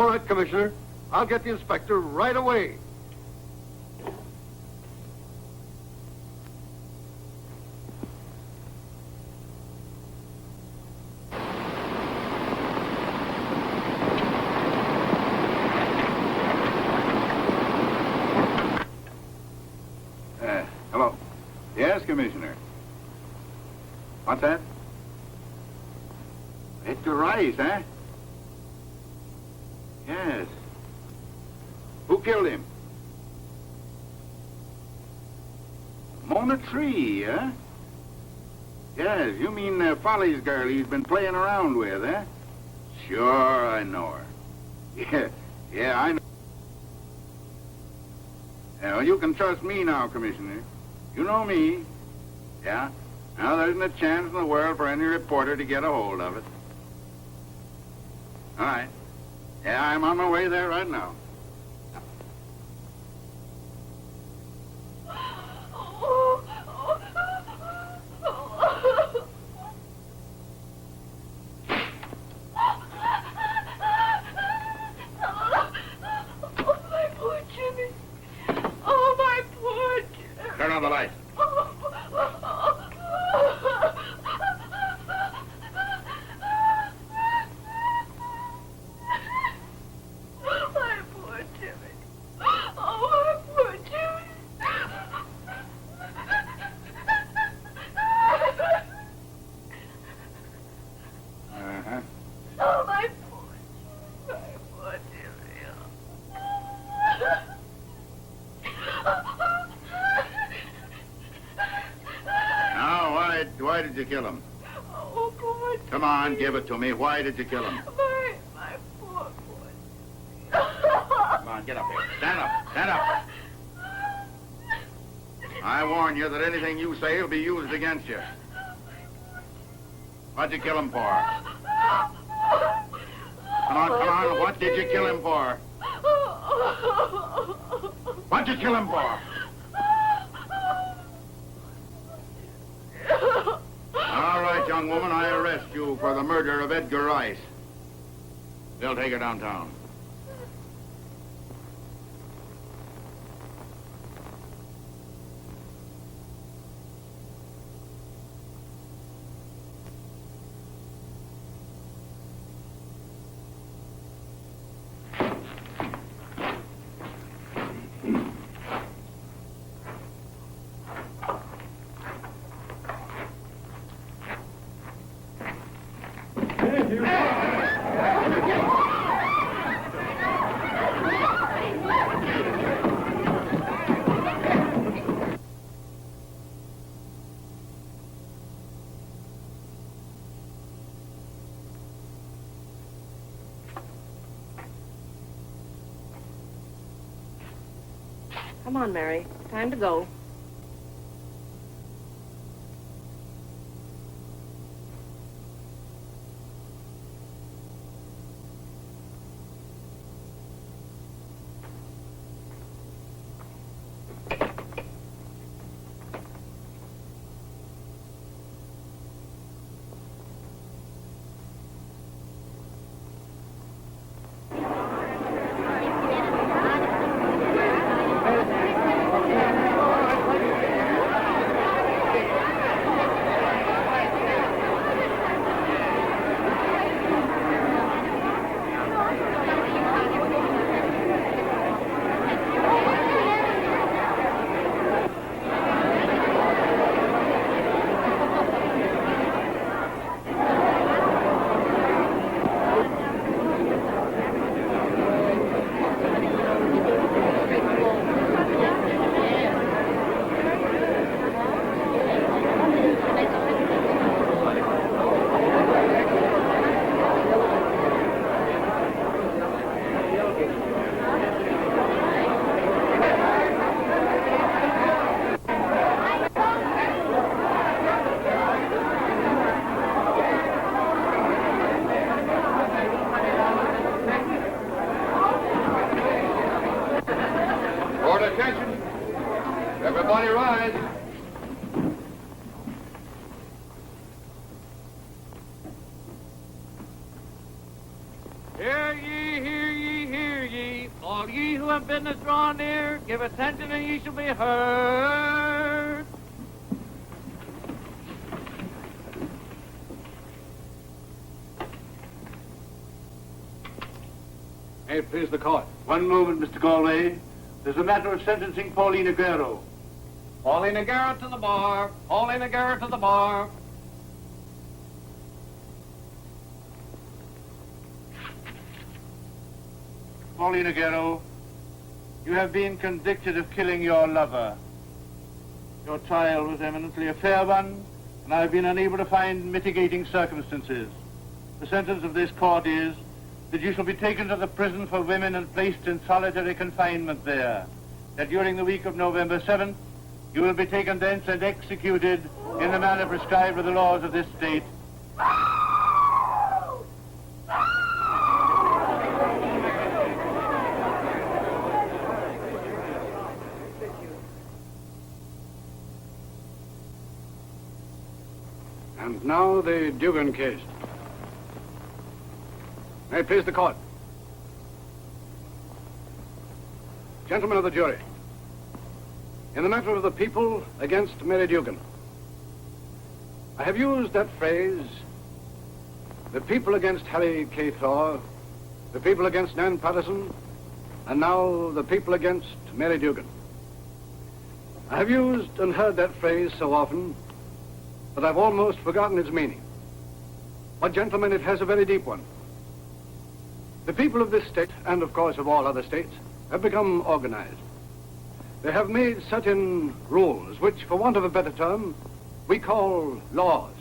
All right, Commissioner. I'll get the inspector right away. Hello. Yes, Commissioner. What's that? Edgar Rice, eh? Yes. Who killed him? Mona Tree, eh? Yes, you mean Folly's girl he's been playing around with, eh? Sure, I know her. Yeah, I know. Yeah, well, you can trust me now, Commissioner. You know me. Yeah? Now, there isn't a chance in the world for any reporter to get a hold of it. All right. Yeah, I'm on my way there right now. Turn on the light. My poor Jimmy. Oh, my poor Jimmy. Uh-huh. Oh, my poor Jimmy. Now, why did you kill him? Oh, poor Jimmy. Come on, give it to me. Why did you kill him? My poor. Come on, get up here. Stand up. Stand up. I warn you that anything you say will be used against you. What'd you kill him for? Come on. What did you kill him for? What'd you kill him for? All right, young woman, I arrest you for the murder of Edgar Rice. They'll take her downtown. Come on, Mary. Time to go. Everybody rise. Hear ye, business draw near, give attention and ye shall be heard. May it please the court. One moment, Mr. Galway. There's a matter of sentencing Paulina Guerrero. Paulina Garrett to the bar. Paulina Garrett to the bar. Paulina Guerrero, you have been convicted of killing your lover. Your trial was eminently a fair one, and I have been unable to find mitigating circumstances. The sentence of this court is that you shall be taken to the prison for women and placed in solitary confinement there. That during the week of November 7th, you will be taken thence and executed in the manner prescribed by the laws of this state. And now the Dugan case. May it please the court. Gentlemen of the jury, in the matter of the people against Mary Dugan, I have used that phrase, the people against Harry K. Thor, the people against Nan Patterson, and now the people against Mary Dugan. I have used and heard that phrase so often that I've almost forgotten its meaning. But gentlemen, it has a very deep one. The people of this state, and of course of all other states, have become organized. They have made certain rules, which, for want of a better term, we call laws.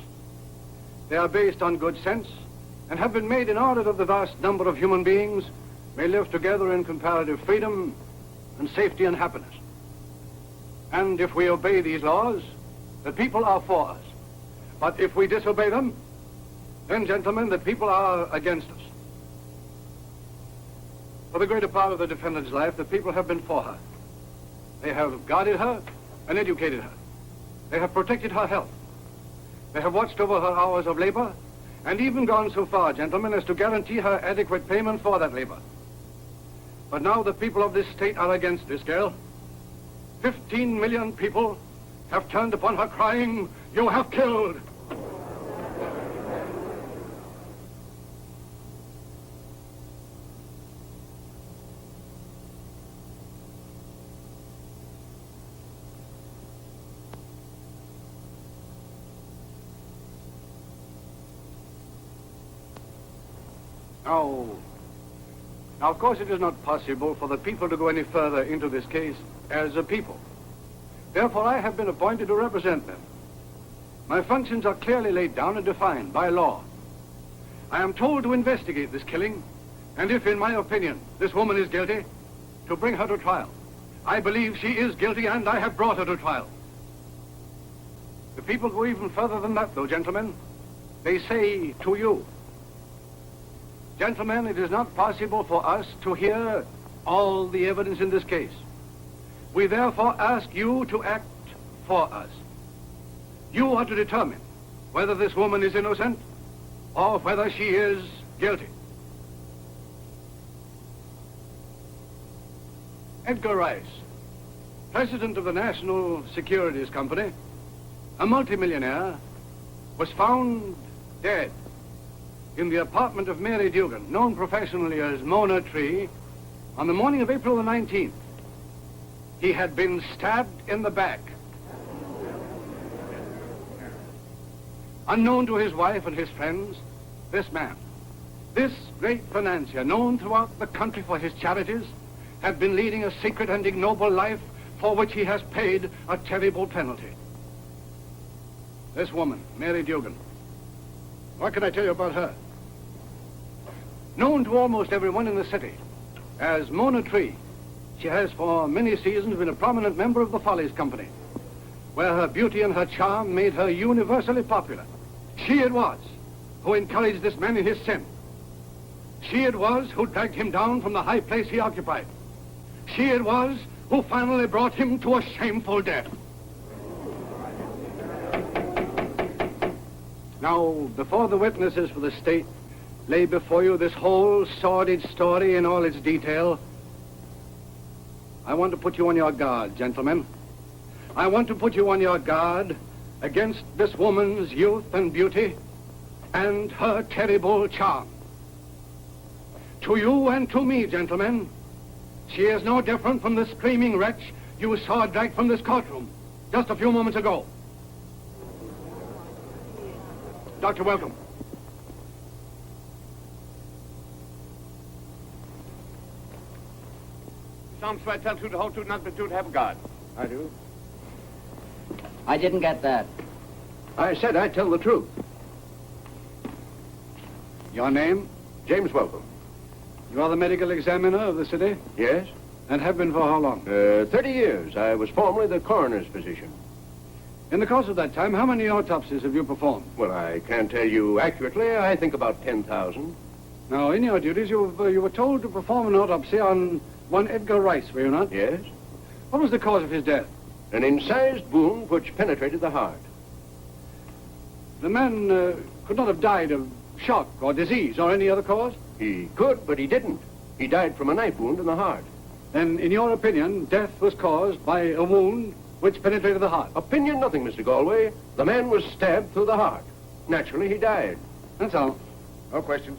They are based on good sense and have been made in order that the vast number of human beings may live together in comparative freedom and safety and happiness. And if we obey these laws, the people are for us. But if we disobey them, then, gentlemen, the people are against us. For the greater part of the defendant's life, the people have been for her. They have guarded her and educated her. They have protected her health. They have watched over her hours of labor and even gone so far, gentlemen, as to guarantee her adequate payment for that labor. But now the people of this state are against this girl. 15 million people have turned upon her crying, "You have killed!" Now, of course, it is not possible for the people to go any further into this case as a people. Therefore, I have been appointed to represent them. My functions are clearly laid down and defined by law. I am told to investigate this killing, and if, in my opinion, this woman is guilty, to bring her to trial. I believe she is guilty, and I have brought her to trial. The people go even further than that, though, gentlemen. They say to you, gentlemen, it is not possible for us to hear all the evidence in this case. We therefore ask you to act for us. You are to determine whether this woman is innocent or whether she is guilty. Edgar Rice, president of the National Securities Company, a multimillionaire, was found dead in the apartment of Mary Dugan, known professionally as Mona Tree, on the morning of April the 19th. He had been stabbed in the back. Unknown to his wife and his friends, this man, this great financier, known throughout the country for his charities, had been leading a secret and ignoble life for which he has paid a terrible penalty. This woman, Mary Dugan, what can I tell you about her? Known to almost everyone in the city as Mona Tree, she has for many seasons been a prominent member of the Follies Company, where her beauty and her charm made her universally popular. She it was who encouraged this man in his sin. She it was who dragged him down from the high place he occupied. She it was who finally brought him to a shameful death. Now, before the witnesses for the state lay before you this whole sordid story in all its detail, I want to put you on your guard, gentlemen. I want to put you on your guard against this woman's youth and beauty and her terrible charm. To you and to me, gentlemen, she is no different from the screaming wretch you saw dragged from this courtroom just a few moments ago. Doctor, welcome. Some sweat tell to the whole truth, not the truth, have a guard. I do. I didn't get that. I said I'd tell the truth. Your name? James Welcome. You are the medical examiner of the city? Yes? And have been for how long? 30 years. I was formerly the coroner's physician. In the course of that time, how many autopsies have you performed? Well, I can't tell you accurately. I think about 10,000. Now, in your duties, you were told to perform an autopsy on one Edgar Rice, were you not? Yes? What was the cause of his death? An incised wound which penetrated the heart. The man could not have died of shock or disease or any other cause? He could, but he didn't. He died from a knife wound in the heart. Then, in your opinion, death was caused by a wound which penetrated the heart? Opinion, nothing, Mr. Galway. The man was stabbed through the heart. Naturally, he died. That's all. No questions.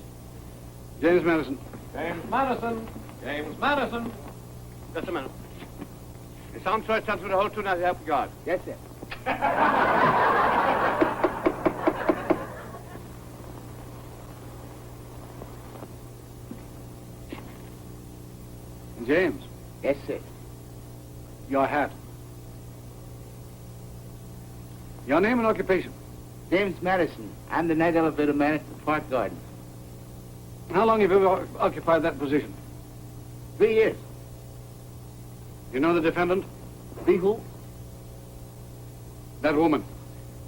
James Madison. James Madison. James Madison. Just a minute. It sounds sweat tell to the whole truth, not have a guard. Yes, sir. James, Yes, sir. your hat. Your name and occupation. James Madison. I'm the night elevator man at the Park Garden. How long have you occupied that position? 3 years. You know the defendant? See who? That woman.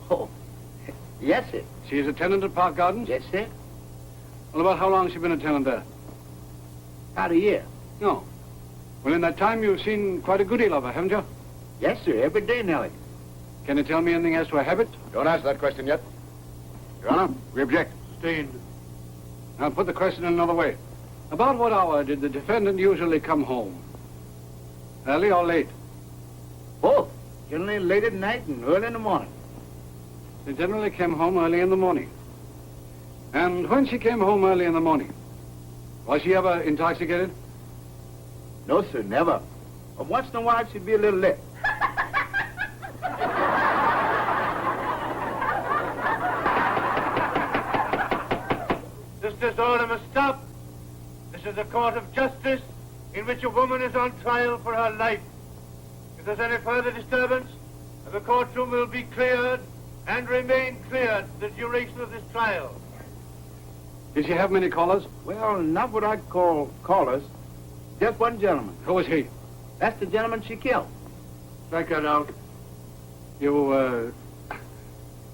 Oh, yes, sir. She is a tenant at Park Gardens? Yes, sir. Well, about how long has she been a tenant there? About a year. No. Well, in that time, you've seen quite a good deal of her, haven't you? Yes, sir. Every day, Nellie. Can you tell me anything as to her habit? Don't answer that question yet. Your Honor, we object. Sustained. I'll put the question another way. About what hour did the defendant usually come home? Early or late? Both. Generally late at night and early in the morning. She generally came home early in the morning. And when she came home early in the morning, was she ever intoxicated? No, sir, never. But once in a while, she'd be a little lit. This disorder must stop. This is a court of justice in which a woman is on trial for her life. If there's any further disturbance, the courtroom will be cleared and remain cleared the duration of this trial. Did she have many callers? Well, not what I'd call callers. Just one gentleman. Who was he? That's the gentleman she killed. Strike that out. You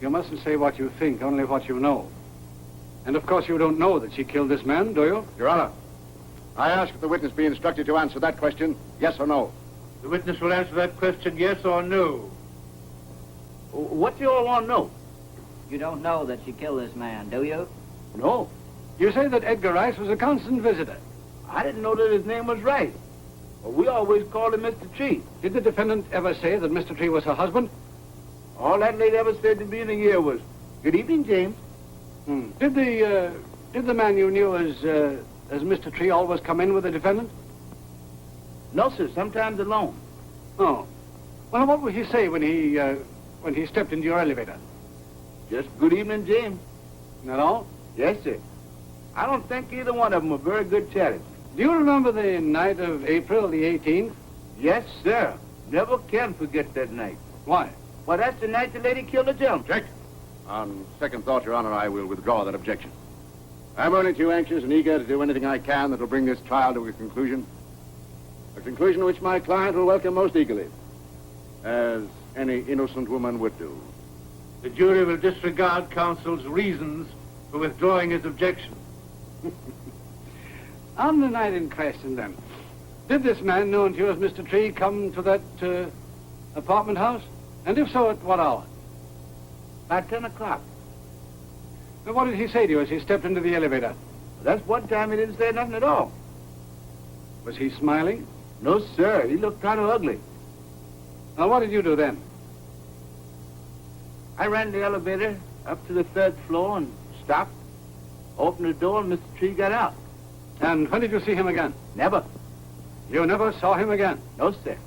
mustn't say what you think, only what you know. And of course you don't know that she killed this man, do you? Your Honor, I ask that the witness be instructed to answer that question, yes or no. The witness will answer that question, yes or no. What do you all want to know? You don't know that she killed this man, do you? No. You say that Edgar Rice was a constant visitor. I didn't know that his name was Rice. Well, we always called him Mr. Tree. Did the defendant ever say that Mr. Tree was her husband? All that lady ever said to me in a year was, "Good evening, James." Did the man you knew as Mr. Tree always come in with the defendant? No, sir, sometimes alone. Oh. Well, what would he say when he stepped into your elevator? Just good evening, James. Not all? Yes, sir. I don't think either one of them were very good chatters. Do you remember the night of April the 18th? Yes, sir. Never can forget that night. Why? Well, that's the night the lady killed the gentleman. Object. On second thought, Your Honor, I will withdraw that objection. I'm only too anxious and eager to do anything I can that will bring this trial to a conclusion which my client will welcome most eagerly, as any innocent woman would do. The jury will disregard counsel's reasons for withdrawing his objection. On the night in question, then, did this man known to you as Mr. Tree come to that apartment house? And if so, at what hour? About 10 o'clock. Now, what did he say to you as he stepped into the elevator? That's one time he didn't say nothing at all. Was he smiling? No, sir. He looked kind of ugly. Now, what did you do then? I ran the elevator up to the 3rd floor and stopped, opened the door, and Mr. Tree got out. And when did you see him again? Never. You never saw him again? No, sir.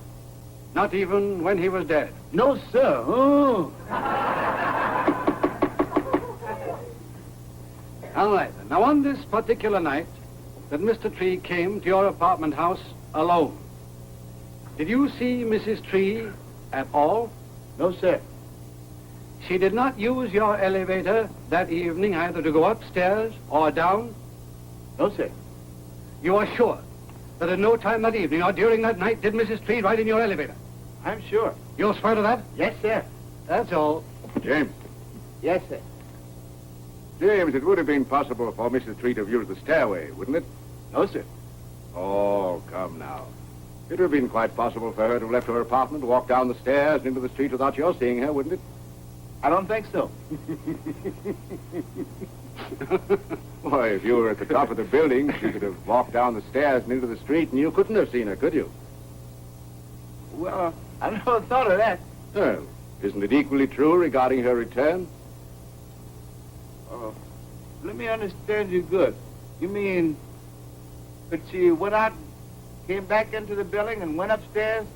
Not even when he was dead? No, sir. Oh. All right, then. Now, on this particular night that Mr. Tree came to your apartment house alone, did you see Mrs. Tree at all? No, sir. She did not use your elevator that evening either to go upstairs or down? No, sir. You are sure that at no time that evening or during that night did Mrs. Tree ride in your elevator? I'm sure. You'll swear to that? Yes, sir. That's all. James. Yes, sir. James, it would have been possible for Mrs. Tree to have used the stairway, wouldn't it? No, sir. Oh, come now. It would have been quite possible for her to have left her apartment, walked down the stairs and into the street without your seeing her, wouldn't it? I don't think so. Why, if you were at the top of the building, she could have walked down the stairs and into the street, and you couldn't have seen her, could you? Well, I never thought of that. Well, isn't it equally true regarding her return? Let me understand you good. You mean that she went out, came back into the building, and went upstairs,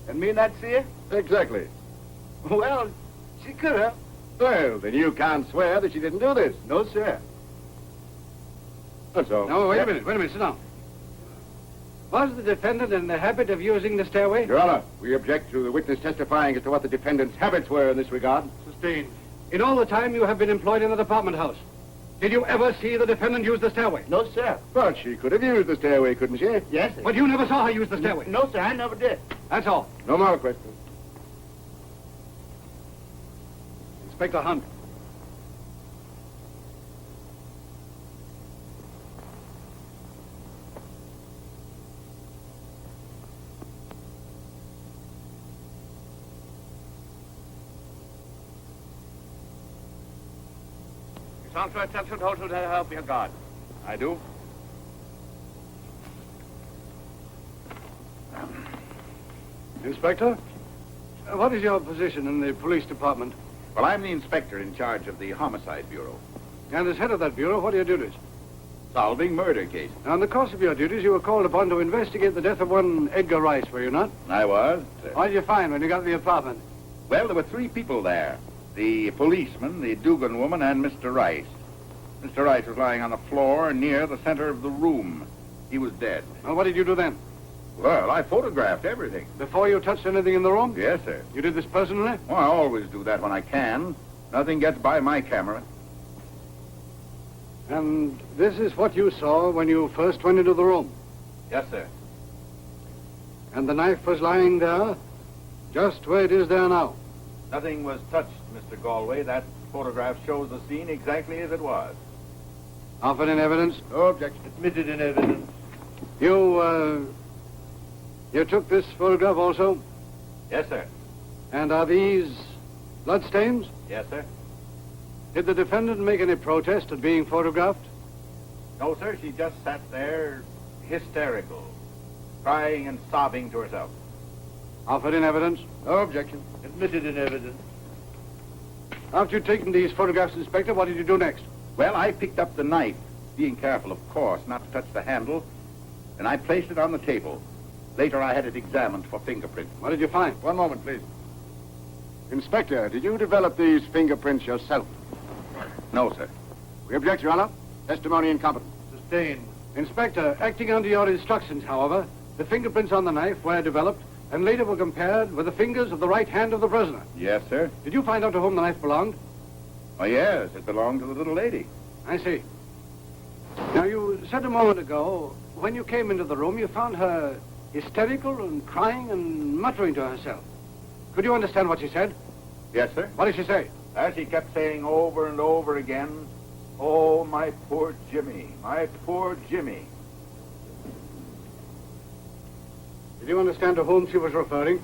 and me not see her? Exactly. Well, she could have. Well, then you can't swear that she didn't do this. No, sir. That's all. No, wait a minute, sit down. Was the defendant in the habit of using the stairway? Your Honor, we object to the witness testifying as to what the defendant's habits were in this regard. Sustained. In all the time you have been employed in the department house, did you ever see the defendant use the stairway? No, sir. But she could have used the stairway, couldn't she? Yes, sir. But you never saw her use the stairway? No, sir, I never did. That's all. No more questions. Inspector Hunt. Answer attention told to help your guard. I do. Inspector, what is your position in the police department? Well, I'm the inspector in charge of the Homicide Bureau. And as head of that bureau, what are your duties? Solving murder cases. Now, in the course of your duties, you were called upon to investigate the death of one Edgar Rice, were you not? I was. What did you find when you got to the apartment? Well, there were 3 people there. The policeman, the Dugan woman, and Mr. Rice. Mr. Rice was lying on the floor near the center of the room. He was dead. Well, what did you do then? Well, I photographed everything. Before you touched anything in the room? Yes, sir. You did this personally? Well, I always do that when I can. Nothing gets by my camera. And this is what you saw when you first went into the room? Yes, sir. And the knife was lying there, just where it is there now? Nothing was touched, Mr. Galway. That photograph shows the scene exactly as it was. Offered in evidence? No objection. Admitted in evidence. You took this photograph also? Yes, sir. And are these bloodstains? Yes, sir. Did the defendant make any protest at being photographed? No, sir. She just sat there, hysterical, crying and sobbing to herself. Offered in evidence? No objection. Admitted in evidence. After you'd taken these photographs, Inspector, what did you do next? Well, I picked up the knife, being careful, of course, not to touch the handle, and I placed it on the table. Later, I had it examined for fingerprints. What did you find? One moment, please. Inspector, did you develop these fingerprints yourself? No, sir. We object, Your Honor. Testimony incompetent. Sustained. Inspector, acting under your instructions, however, the fingerprints on the knife were developed and later were compared with the fingers of the right hand of the prisoner. Yes, sir. Did you find out to whom the knife belonged? Oh, yes. It belonged to the little lady. I see. Now, you said a moment ago, when you came into the room, you found her hysterical and crying and muttering to herself. Could you understand what she said? Yes, sir. What did she say? As she kept saying over and over again, "Oh, my poor Jimmy, my poor Jimmy." Did you understand to whom she was referring?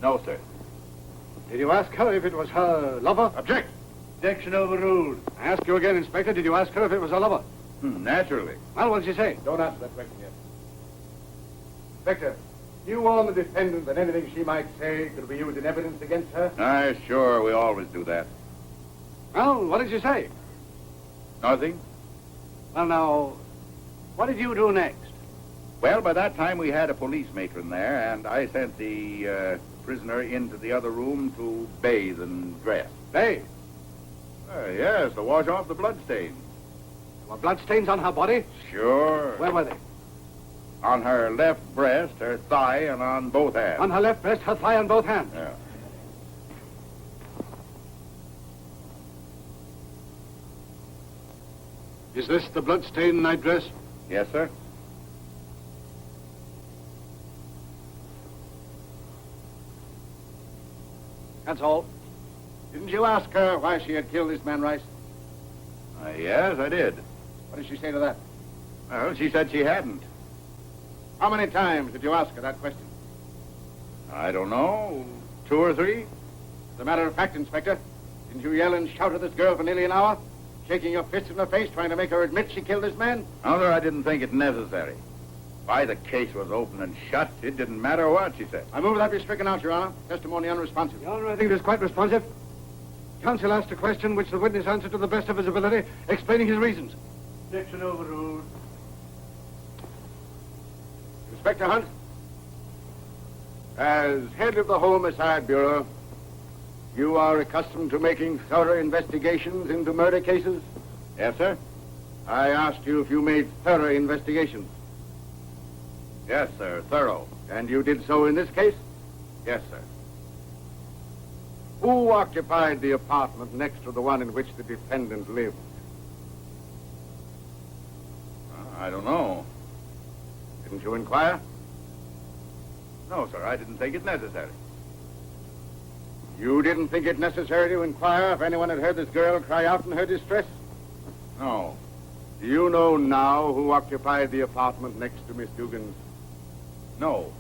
No, sir. Did you ask her if it was her lover? Object. Objection overruled. I ask you again, Inspector, did you ask her if it was her lover? Naturally. Well, what did she say? Don't answer that question yet. Inspector, you warn the defendant that anything she might say could be used in evidence against her? Aye, sure, we always do that. Well, what did you say? Nothing? Well, now, what did you do next? Well, by that time we had a police matron there, and I sent the prisoner into the other room to bathe and dress. Bathe? Yes, to wash off the bloodstains. There were bloodstains on her body? Sure. Where were they? On her left breast, her thigh, and on both hands. On her left breast, her thigh, and both hands? Yeah. Is this the bloodstained nightdress? Yes, sir. That's all. Didn't you ask her why she had killed this man, Rice? Yes, I did. What did she say to that? Well, she said she hadn't. How many times did you ask her that question? I don't know, 2 or 3? As a matter of fact, Inspector, didn't you yell and shout at this girl for nearly an hour? Shaking your fist in her face, trying to make her admit she killed this man? No, sir, I didn't think it necessary. Why the case was open and shut, it didn't matter what she said. I move that be stricken out, Your Honor. Testimony unresponsive. Your Honor, I think it is quite responsive. Counsel asked a question which the witness answered to the best of his ability, explaining his reasons. Objection overruled. Inspector Hunt, as head of the Homicide Bureau, you are accustomed to making thorough investigations into murder cases? Yes, sir? I asked you if you made thorough investigations. Yes, sir, thorough. And you did so in this case? Yes, sir. Who occupied the apartment next to the one in which the defendant lived? I don't know. Didn't you inquire? No, sir, I didn't think it necessary. You didn't think it necessary to inquire if anyone had heard this girl cry out in her distress? No. Do you know now who occupied the apartment next to Miss Dugan's? No.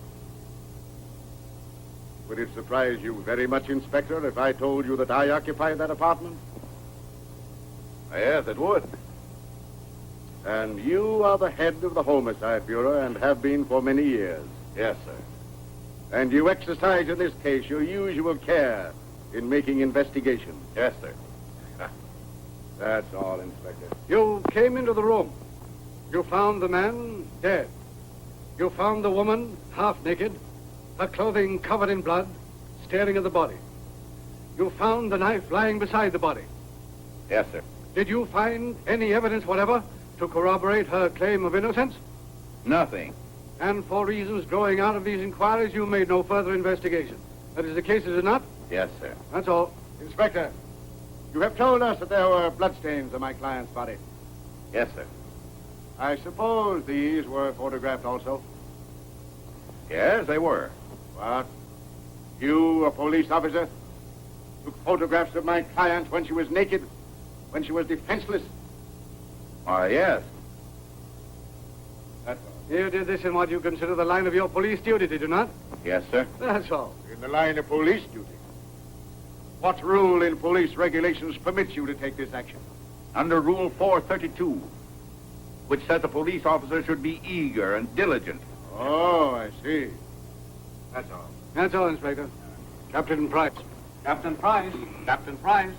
Would it surprise you very much, Inspector, if I told you that I occupied that apartment? Yes, it would. And you are the head of the Homicide Bureau and have been for many years. Yes, sir. And you exercise in this case your usual care in making investigations. Yes, sir. That's all, Inspector. You came into the room. You found the man dead. You found the woman half naked, her clothing covered in blood, staring at the body. You found the knife lying beside the body. Yes, sir. Did you find any evidence whatever to corroborate her claim of innocence? Nothing. And for reasons growing out of these inquiries, you made no further investigation. That is the case, is it not? Yes, sir. That's all. Inspector, you have told us that there were bloodstains on my client's body. Yes, sir. I suppose these were photographed also? Yes, they were. What? You, a police officer, took photographs of my client when she was naked, when she was defenseless? Why, yes. That's all. You did this in what you consider the line of your police duty, did you not? Yes, sir. That's all. In the line of police duty. What rule in police regulations permits you to take this action? Under Rule 432, which says a police officer should be eager and diligent. Oh, I see. That's all. That's all, Inspector. Captain Price. Captain Price. Captain Price.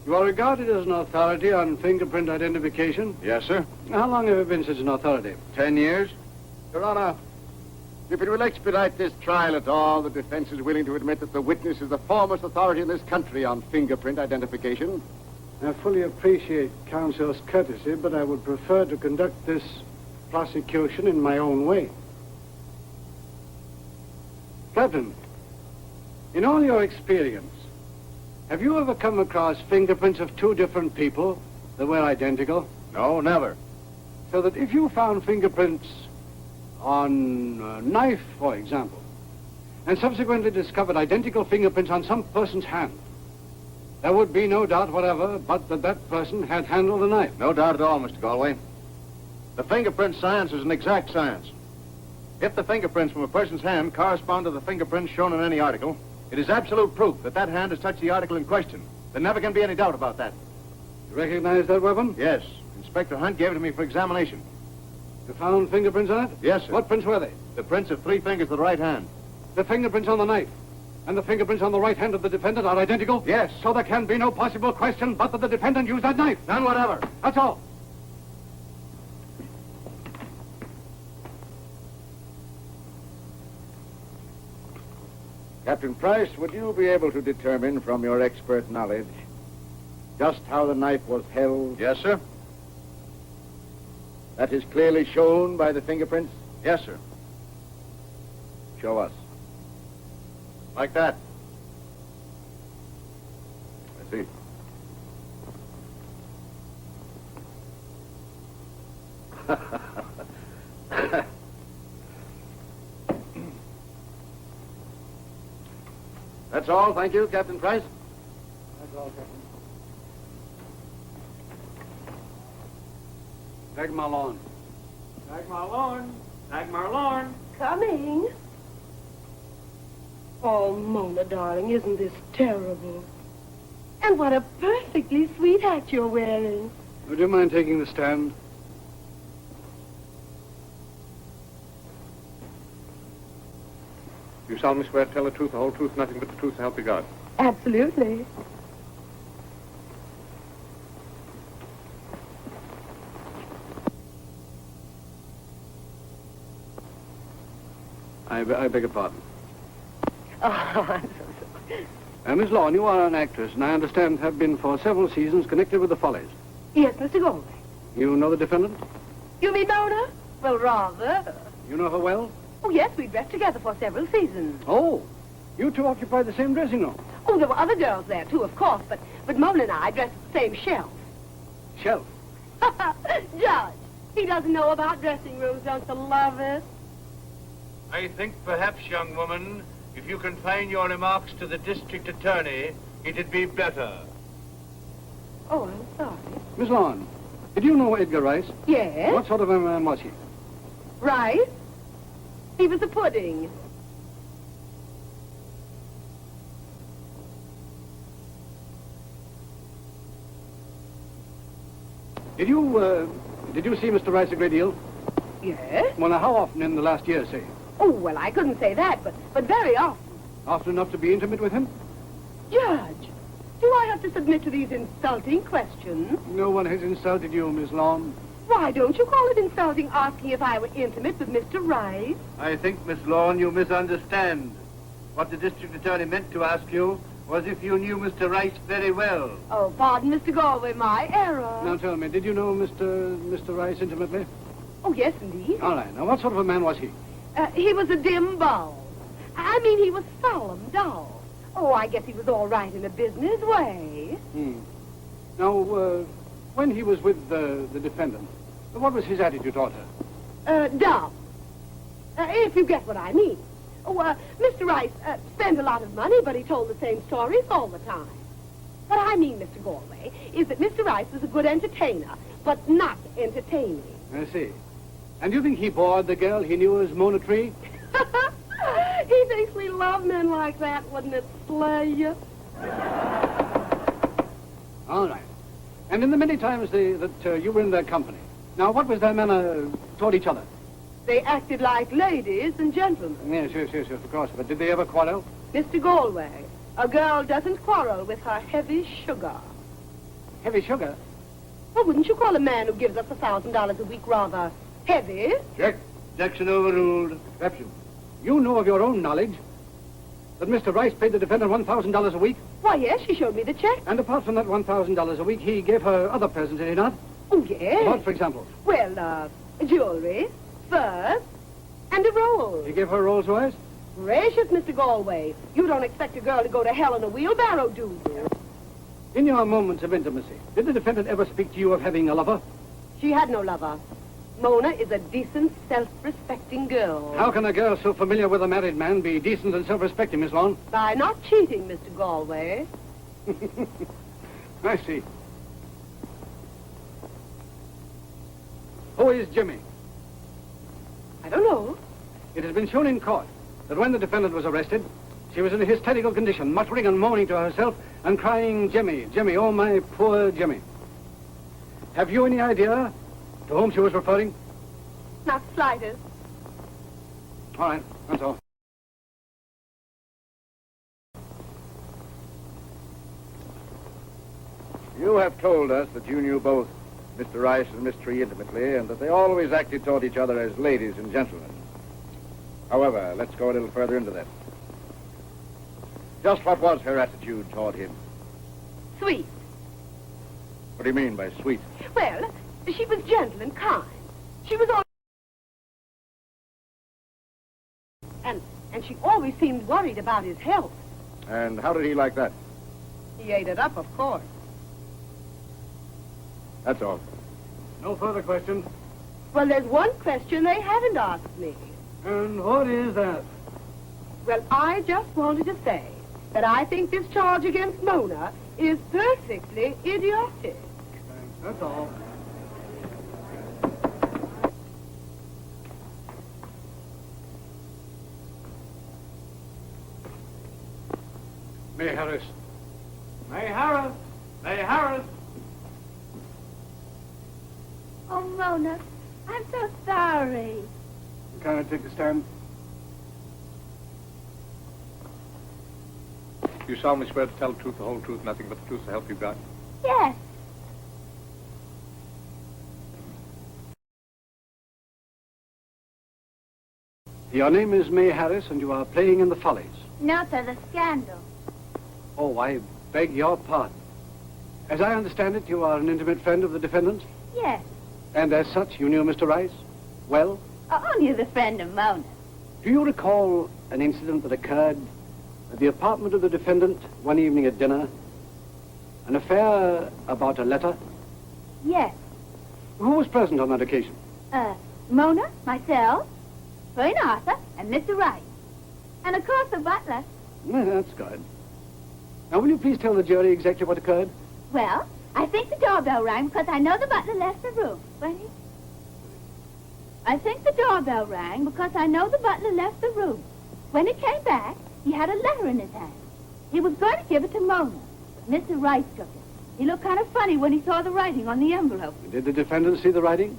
You are regarded as an authority on fingerprint identification. Yes, sir. How long have you been such an authority? 10 years. Your Honor, if it will expedite this trial at all, the defense is willing to admit that the witness is the foremost authority in this country on fingerprint identification. I fully appreciate counsel's courtesy, but I would prefer to conduct this prosecution in my own way. Captain, in all your experience, have you ever come across fingerprints of two different people that were identical? No, never. So that if you found fingerprints on a knife, for example, and subsequently discovered identical fingerprints on some person's hand, there would be no doubt whatever but that that person had handled the knife. No doubt at all, Mr. Galway. The fingerprint science is an exact science. If the fingerprints from a person's hand correspond to the fingerprints shown in any article, it is absolute proof that that hand has touched the article in question. There never can be any doubt about that. You recognize that weapon? Yes. Inspector Hunt gave it to me for examination. You found fingerprints on it? Yes, sir. What prints were they? The prints of 3 fingers of the right hand. The fingerprints on the knife and the fingerprints on the right hand of the defendant are identical? Yes. So there can be no possible question but that the defendant used that knife? None whatever. That's all. Captain Price, would you be able to determine from your expert knowledge just how the knife was held? Yes, sir. That is clearly shown by the fingerprints? Yes, sir. Show us. Like that. I see. That's all. Thank you, Captain Price. That's all, Captain. Dagmar Lawn. Dagmar Lorne. Dagmar Lorne. Coming. Oh, Mona, darling, isn't this terrible? And what a perfectly sweet hat you're wearing. Would you mind taking the stand? You solemnly swear to tell the truth, the whole truth, nothing but the truth, so help you God. Absolutely. I beg your pardon. Oh, I'm so sorry. Miss Lawn, you are an actress, and I understand have been for several seasons connected with the Follies. Yes, Mr. Goldwyn. You know the defendant? You mean Mona? Well, rather. You know her well? Oh, yes, we dressed together for several seasons. Oh, you two occupy the same dressing room. Oh, there were other girls there, too, of course, but Mona and I dressed at the same shelf. Shelf. Judge, he doesn't know about dressing rooms, don't you love it? I think perhaps, young woman, if you confine your remarks to the district attorney, it'd be better. Oh, I'm sorry. Miss Lawn, did you know Edgar Rice? Yes? What sort of a man was he? Right? He was a pudding. Did you see Mr. Rice a great deal? Yes? Well, now, how often in the last year, say? Oh, well, I couldn't say that, but very often. Often enough to be intimate with him? Judge, do I have to submit to these insulting questions? No one has insulted you, Miss Lawn. Why don't you call it insulting asking if I were intimate with Mr. Rice? I think, Miss Lawn, you misunderstand. What the district attorney meant to ask you was if you knew Mr. Rice very well. Oh, pardon, Mr. Goldwyn, my error. Now, tell me, did you know Mr. Rice intimately? Oh, yes, indeed. All right. Now, what sort of a man was he? He was a dim bulb. I mean, he was solemn, dull. Oh, I guess he was all right in a business way. Now, when he was with the defendant, what was his attitude toward her? Dull. If you get what I mean. Oh, Mr. Rice spent a lot of money, but he told the same stories all the time. What I mean, Mr. Galway, is that Mr. Rice was a good entertainer, but not entertaining. I see. And you think he bored the girl he knew as Mona Tree? He thinks we love men like that, wouldn't it slay you? All right. And in the many times that you were in their company, now, what was their manner toward each other? They acted like ladies and gentlemen. Yes, of course. But did they ever quarrel? Mr. Galway, a girl doesn't quarrel with her heavy sugar. Heavy sugar? Well, wouldn't you call a man who gives us $1,000 a week rather heavy? Check. Objection overruled. Exception. You know of your own knowledge that Mr. Rice paid the defendant $1,000 a week? Why, yes, she showed me the check. And apart from that $1,000 a week, he gave her other presents, did he not? Oh, yes. What, for example? Well, jewelry, furs, and a roll. He gave her Rolls Royce? Gracious, Mr. Galway. You don't expect a girl to go to hell in a wheelbarrow, do you? In your moments of intimacy, did the defendant ever speak to you of having a lover? She had no lover. Mona is a decent, self-respecting girl. How can a girl so familiar with a married man be decent and self-respecting, Miss Lawn? By not cheating, Mr. Galway. I see. Who is Jimmy? I don't know. It has been shown in court that when the defendant was arrested, she was in a hysterical condition, muttering and moaning to herself and crying, Jimmy, Jimmy, oh, my poor Jimmy. Have you any idea to whom she was referring? Not the slightest. All right, that's all. You have told us that you knew both Mr. Rice and Miss Tree intimately, and that they always acted toward each other as ladies and gentlemen. However, let's go a little further into that. Just what was her attitude toward him? Sweet. What do you mean by sweet? Well, she was gentle and kind. She was all... And she always seemed worried about his health. And how did he like that? He ate it up, of course. That's all. No further questions. Well, there's one question they haven't asked me. And what is that? Well, I just wanted to say that I think this charge against Mona is perfectly idiotic. That's all. May Harris. May Harris! May Harris! Oh, Mona, I'm so sorry. Can I take the stand? You solemnly swear to tell the truth, the whole truth, nothing but the truth to help you God? Yes. Your name is May Harris, and you are playing in the Follies. No, sir, the scandal. Oh, I beg your pardon. As I understand it, you are an intimate friend of the defendant, Yes. and as such, you knew Mr. Rice well. Only the friend of Mona. Do you recall an incident that occurred at the apartment of the defendant one evening at dinner? An affair about a letter? Yes. Who was present on that occasion? Mona, myself, Queen Arthur, and Mr. Rice. And, of course, the butler. Well, that's good. Now, will you please tell the jury exactly what occurred? Well, I think the doorbell rang because I know the butler left the room. I think the doorbell rang because I know the butler left the room. When he came back, he had a letter in his hand. He was going to give it to Mona, but Mr. Rice took it. He looked kind of funny when he saw the writing on the envelope. Did the defendant see the writing?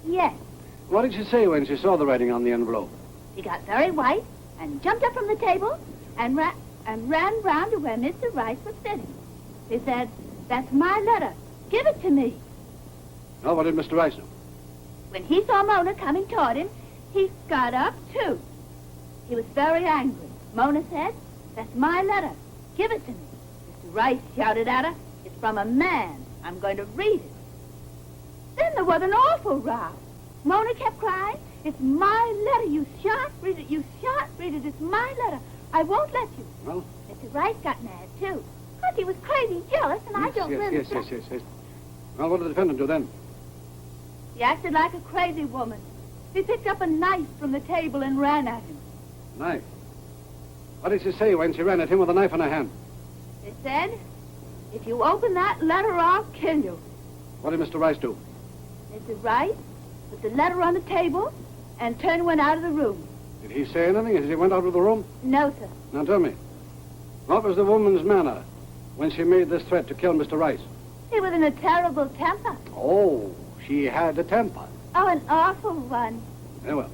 Yes. What did she say when she saw the writing on the envelope? He got very white and jumped up from the table and ran round to where Mr. Rice was sitting. He said, "That's my letter. Give it to me." Now, what did Mr. Rice do? When he saw Mona coming toward him, he got up, too. He was very angry. Mona said, "That's my letter. Give it to me." Mr. Rice shouted at her, "It's from a man. I'm going to read it." Then there was an awful row. Mona kept crying, "It's my letter. You shan't read it. You shan't read it. It's my letter. I won't let you." Well? Mr. Rice got mad, too. Because he was crazy jealous, and I don't really... Yes. Well, what did the defendant do then? He acted like a crazy woman. He picked up a knife from the table and ran at him. Knife? What did she say when she ran at him with a knife in her hand? She said, "If you open that letter, I'll kill you." What did Mr. Rice do? Mr. Rice put the letter on the table and turned and went out of the room. Did he say anything as he went out of the room? No, sir. Now tell me, what was the woman's manner when she made this threat to kill Mr. Rice? He was in a terrible temper. Oh, she had a temper. Oh, an awful one. Very well.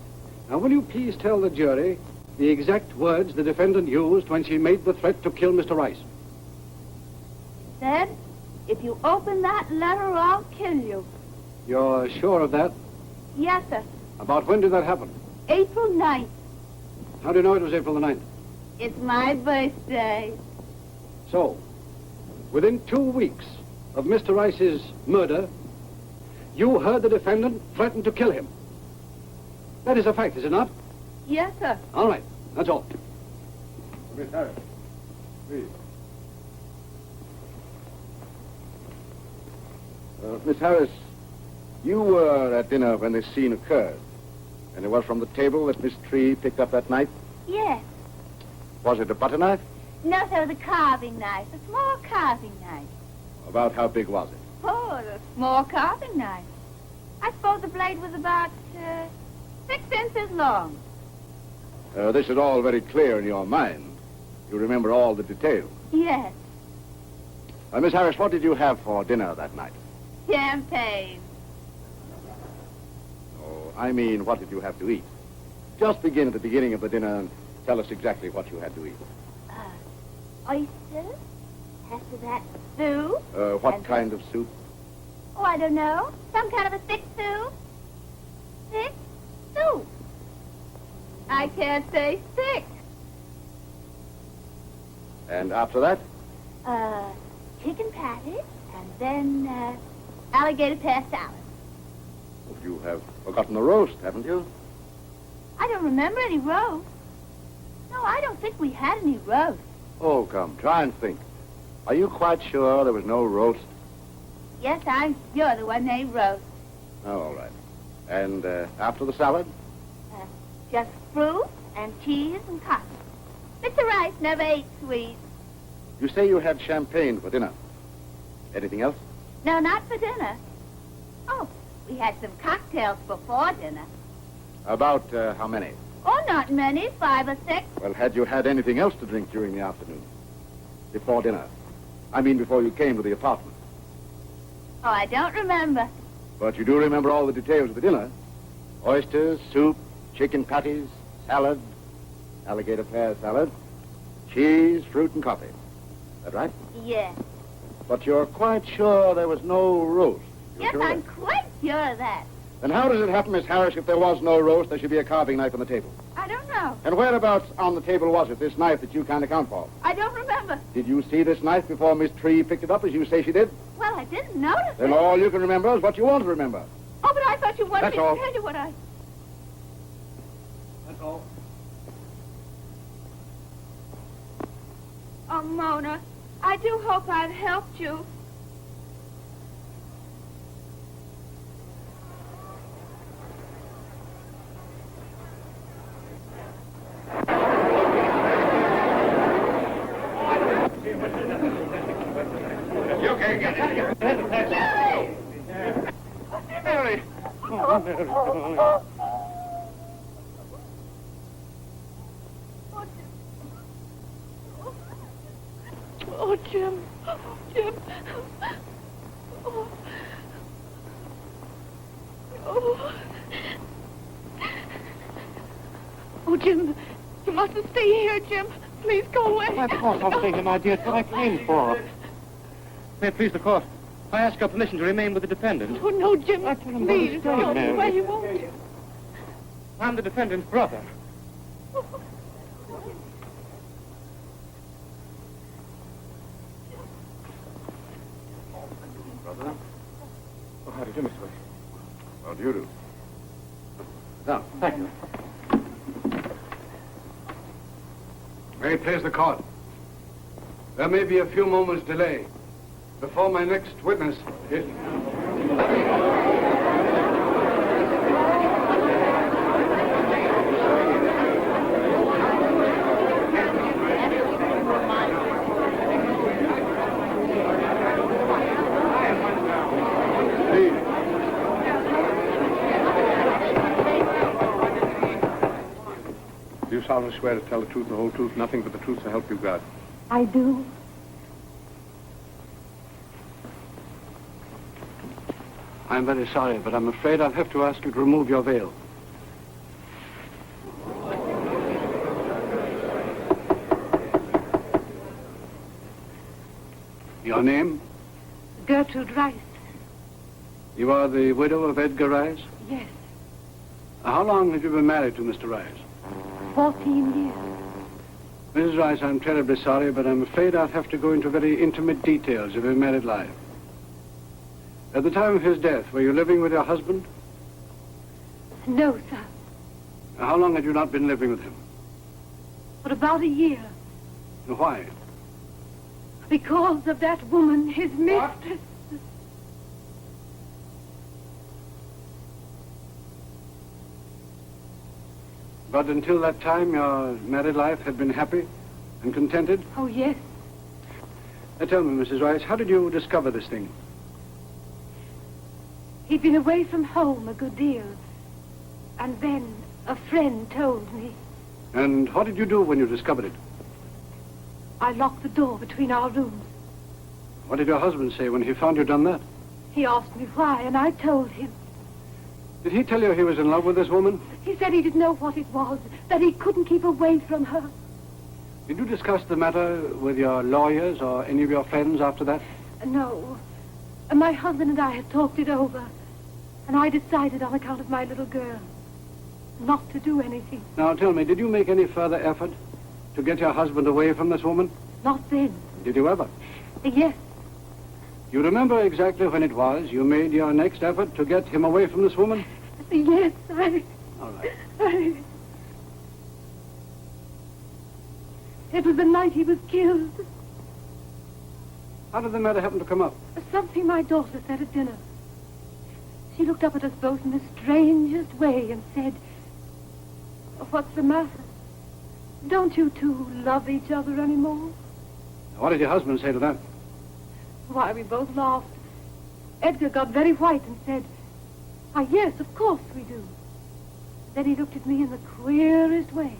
Now, will you please tell the jury the exact words the defendant used when she made the threat to kill Mr. Rice? He said, "If you open that letter, I'll kill you." You're sure of that? Yes, sir. About when did that happen? April 9th. How do you know it was April the 9th? It's my birthday. So, within 2 weeks of Mr. Rice's murder, you heard the defendant threaten to kill him. That is a fact, is it not? Yes, sir. All right, that's all. Miss Harris, please. Miss Harris, you were at dinner when this scene occurred, and it was from the table that Miss Tree picked up that knife? Yes. Was it a butter knife? No, sir, it was a carving knife, a small carving knife. About how big was it? Oh, a small carving knife. I suppose the blade was about 6 inches long. This is all very clear in your mind. You remember all the details. Yes. Miss Harris, what did you have for dinner that night? Champagne. Oh, I mean, what did you have to eat? Just begin at the beginning of the dinner and tell us exactly what you had to eat. Oysters. After that, soup. What kind of soup? Oh, I don't know. Some kind of a thick soup. Thick soup. I can't say thick. And after that? Chicken patties, and then, alligator pear salad. Oh, you have forgotten the roast, haven't you? I don't remember any roast. No, I don't think we had any roast. Oh, come, try and think. Are you quite sure there was no roast? Yes, I'm sure there wasn't any roast. Oh, all right. And after the salad? Just fruit and cheese and coffee. Mr. Rice never ate sweets. You say you had champagne for dinner. Anything else? No, not for dinner. Oh, we had some cocktails before dinner. About how many? Oh, not many, 5 or 6. Well, had you had anything else to drink during the afternoon? Before dinner? I mean, before you came to the apartment. Oh, I don't remember. But you do remember all the details of the dinner? Oysters, soup, chicken patties, salad, alligator pear salad, cheese, fruit, and coffee. Is that right? Yes. But you're quite sure there was no roast? Yes, Sure? I'm quite sure of that. Then how does it happen, Miss Harris, if there was no roast, there should be a carving knife on the table? I don't know. And whereabouts on the table was it, this knife that you can't account for? I don't remember. Did you see this knife before Miss Tree picked it up, as you say she did? Well, I didn't notice Then it. all you can remember is what you want to remember. Oh, but I thought you wanted That's me all. to tell you what I... That's all. Oh, Mona, I do hope I've helped you. You can't get it. Mary! Oh, Mary, darling. Oh, Jim. Jim. Oh. Oh. Oh, Jim. You mustn't stay here, Jim. Please go away. Of course I'll stay here, my dear. It's what I came for. May it please the court, I ask your permission to remain with the defendant. Oh, no, Jim. I tell him Please, to stay, Mary. why you won't. I'm the defendant's brother. Brother? Oh, how do you do, Mr. Wade? How do you do? Now, thank you. May it please the court. There may be a few moments' delay before my next witness is... Do you solemnly swear to tell the truth, the whole truth, nothing but the truth, so help you God? I do. I'm very sorry, but I'm afraid I'll have to ask you to remove your veil. Your name? Gertrude Rice. You are the widow of Edgar Rice? Yes. How long have you been married to Mr. Rice? 14 years. Mrs. Rice, I'm terribly sorry, but I'm afraid I'll have to go into very intimate details of your married life. At the time of his death, were you living with your husband? No, sir. How long had you not been living with him? For about a year. Why? Because of that woman, his mistress. But until that time, your married life had been happy and contented? Oh, yes. Now tell me, Mrs. Rice, how did you discover this thing? He'd been away from home a good deal. And then a friend told me. And what did you do when you discovered it? I locked the door between our rooms. What did your husband say when he found you done that? He asked me why, and I told him. Did he tell you he was in love with this woman? He said he didn't know what it was, that he couldn't keep away from her. Did you discuss the matter with your lawyers or any of your friends after that? No. My husband and I had talked it over, and I decided on account of my little girl not to do anything. Now, tell me, did you make any further effort to get your husband away from this woman? Not then. Did you ever? Yes. You remember exactly when it was you made your next effort to get him away from this woman? Yes, All right. It was the night he was killed. How did the matter happen to come up? Something my daughter said at dinner. She looked up at us both in the strangest way and said, "What's the matter? Don't you two love each other anymore?" What did your husband say to that? Why, we both laughed. Edgar got very white and said, "Why, yes, of course we do." Then he looked at me in the queerest way.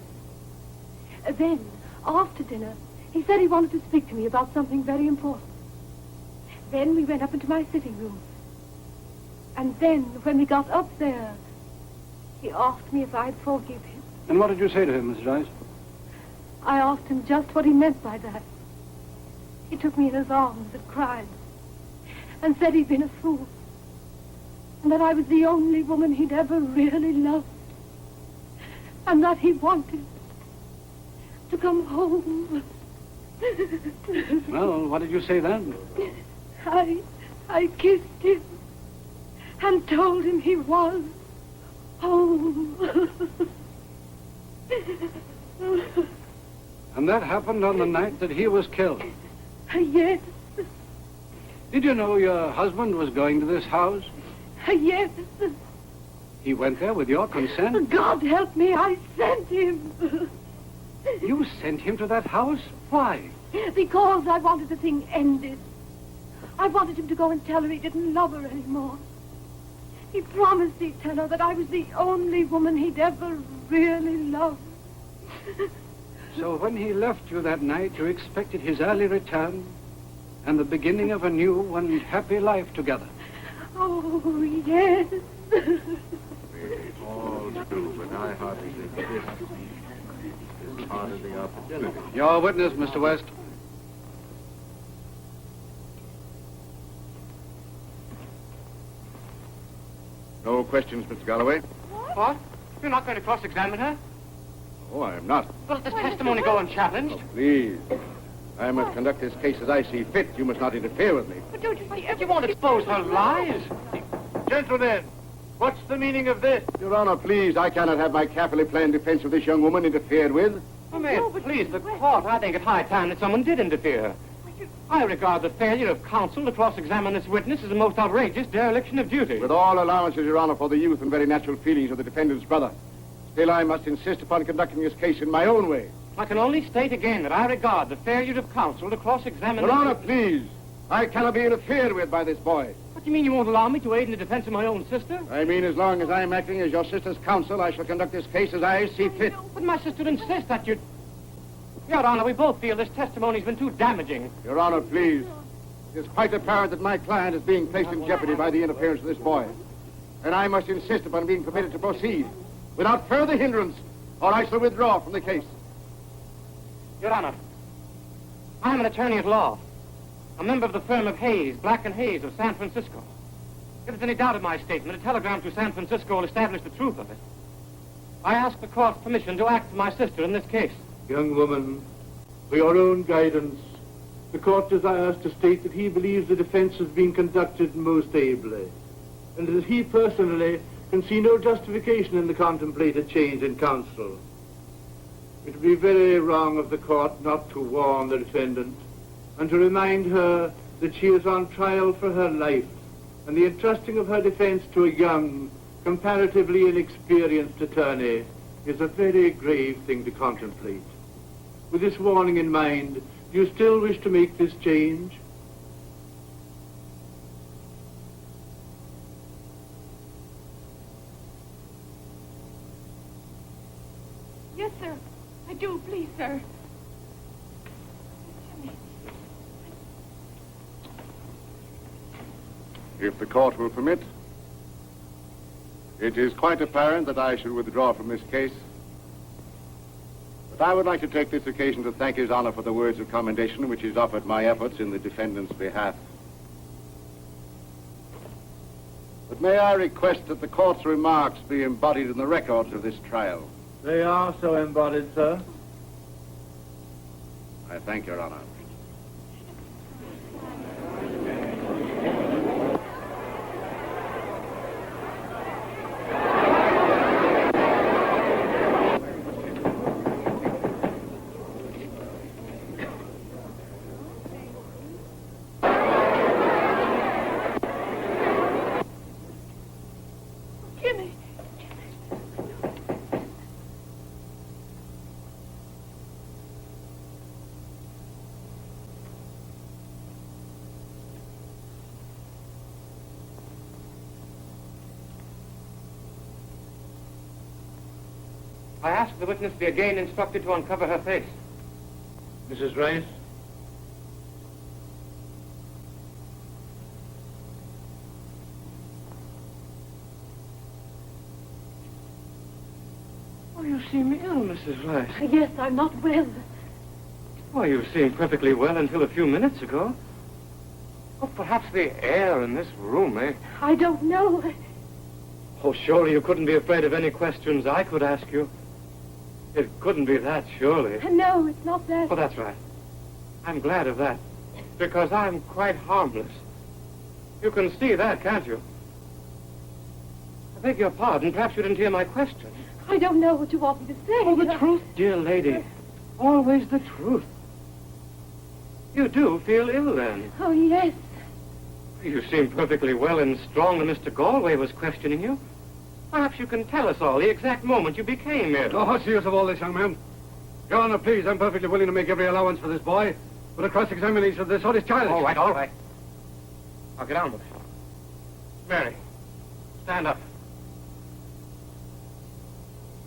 Then, after dinner, he said he wanted to speak to me about something very important. Then we went up into my sitting room. And then, when we got up there, he asked me if I'd forgive him. And what did you say to him, Mrs. Rice? I asked him just what he meant by that. He took me in his arms and cried, and said he'd been a fool, and that I was the only woman he'd ever really loved, and that he wanted to come home. Well, what did you say then? I kissed him and told him he was home. And that happened on the night that he was killed? Yes. Did you know your husband was going to this house? Yes. He went there with your consent? God help me, I sent him. You sent him to that house? Why? Because I wanted the thing ended. I wanted him to go and tell her he didn't love her anymore. He promised he'd tell her that I was the only woman he'd ever really loved. So when he left you that night, you expected his early return and the beginning of a new and happy life together. Oh, yes. We all do, but I hardly think this is part of the opportunity. Your witness, Mr. West. No questions, Mr. Galloway? What? You're not going to cross-examine her? Oh, I am not. Well, let this testimony go unchallenged. Oh, please. I must conduct this case as I see fit. You must not interfere with me. But don't you won't expose her lies. Gentlemen, what's the meaning of this? Your Honor, please, I cannot have my carefully planned defense of this young woman interfered with. Oh, may it please the court, I think it's high time that someone did interfere. I regard the failure of counsel to cross-examine this witness as a most outrageous dereliction of duty. With all allowances, Your Honor, for the youth and very natural feelings of the defendant's brother, still I must insist upon conducting this case in my own way. I can only state again that I regard the failure of counsel to cross-examine... Your Honor, please. I cannot be interfered with by this boy. What do you mean you won't allow me to aid in the defense of my own sister? I mean, as long as I am acting as your sister's counsel, I shall conduct this case as I see fit. But my sister insists that you... Your Honor, we both feel this testimony's been too damaging. Your Honor, please. It is quite apparent that my client is being placed in jeopardy by the interference of this boy. And I must insist upon being permitted to proceed without further hindrance, or I shall withdraw from the case. Your Honor, I am an attorney at law, a member of the firm of Hayes, Black and Hayes of San Francisco. If there's any doubt of my statement, a telegram to San Francisco will establish the truth of it. I ask the court's permission to act for my sister in this case. Young woman, for your own guidance, the court desires to state that he believes the defense has been conducted most ably, and that he personally can see no justification in the contemplated change in counsel. It would be very wrong of the court not to warn the defendant and to remind her that she is on trial for her life, and the entrusting of her defense to a young, comparatively inexperienced attorney is a very grave thing to contemplate. With this warning in mind, do you still wish to make this change? Yes, sir. If the court will permit, it is quite apparent that I should withdraw from this case. But I would like to take this occasion to thank His Honor for the words of commendation which he's offered my efforts in the defendant's behalf. But may I request that the court's remarks be embodied in the records of this trial? They are so embodied, sir. I thank Your Honor. I ask the witness be again instructed to uncover her face. Mrs. Rice? Oh, you seem ill, Mrs. Rice. Yes, I'm not well. Why, you seemed perfectly well until a few minutes ago. Oh, perhaps the air in this room, eh? I don't know. Oh, surely you couldn't be afraid of any questions I could ask you. It couldn't be that, surely. No, it's not that. Oh, that's right. I'm glad of that, because I'm quite harmless. You can see that, can't you? I beg your pardon. Perhaps you didn't hear my question. I don't know what you want me to say. Oh, the truth, dear lady. Always the truth. You do feel ill, then? Oh, yes. You seem perfectly well and strong when Mr. Galway was questioning you. Perhaps you can tell us all the exact moment you became ill. Oh, what's the use of all this, young man? Your Honor, please, I'm perfectly willing to make every allowance for this boy, but a cross-examination of this sort is childish. All right, all right. I'll get on with it. Mary, stand up.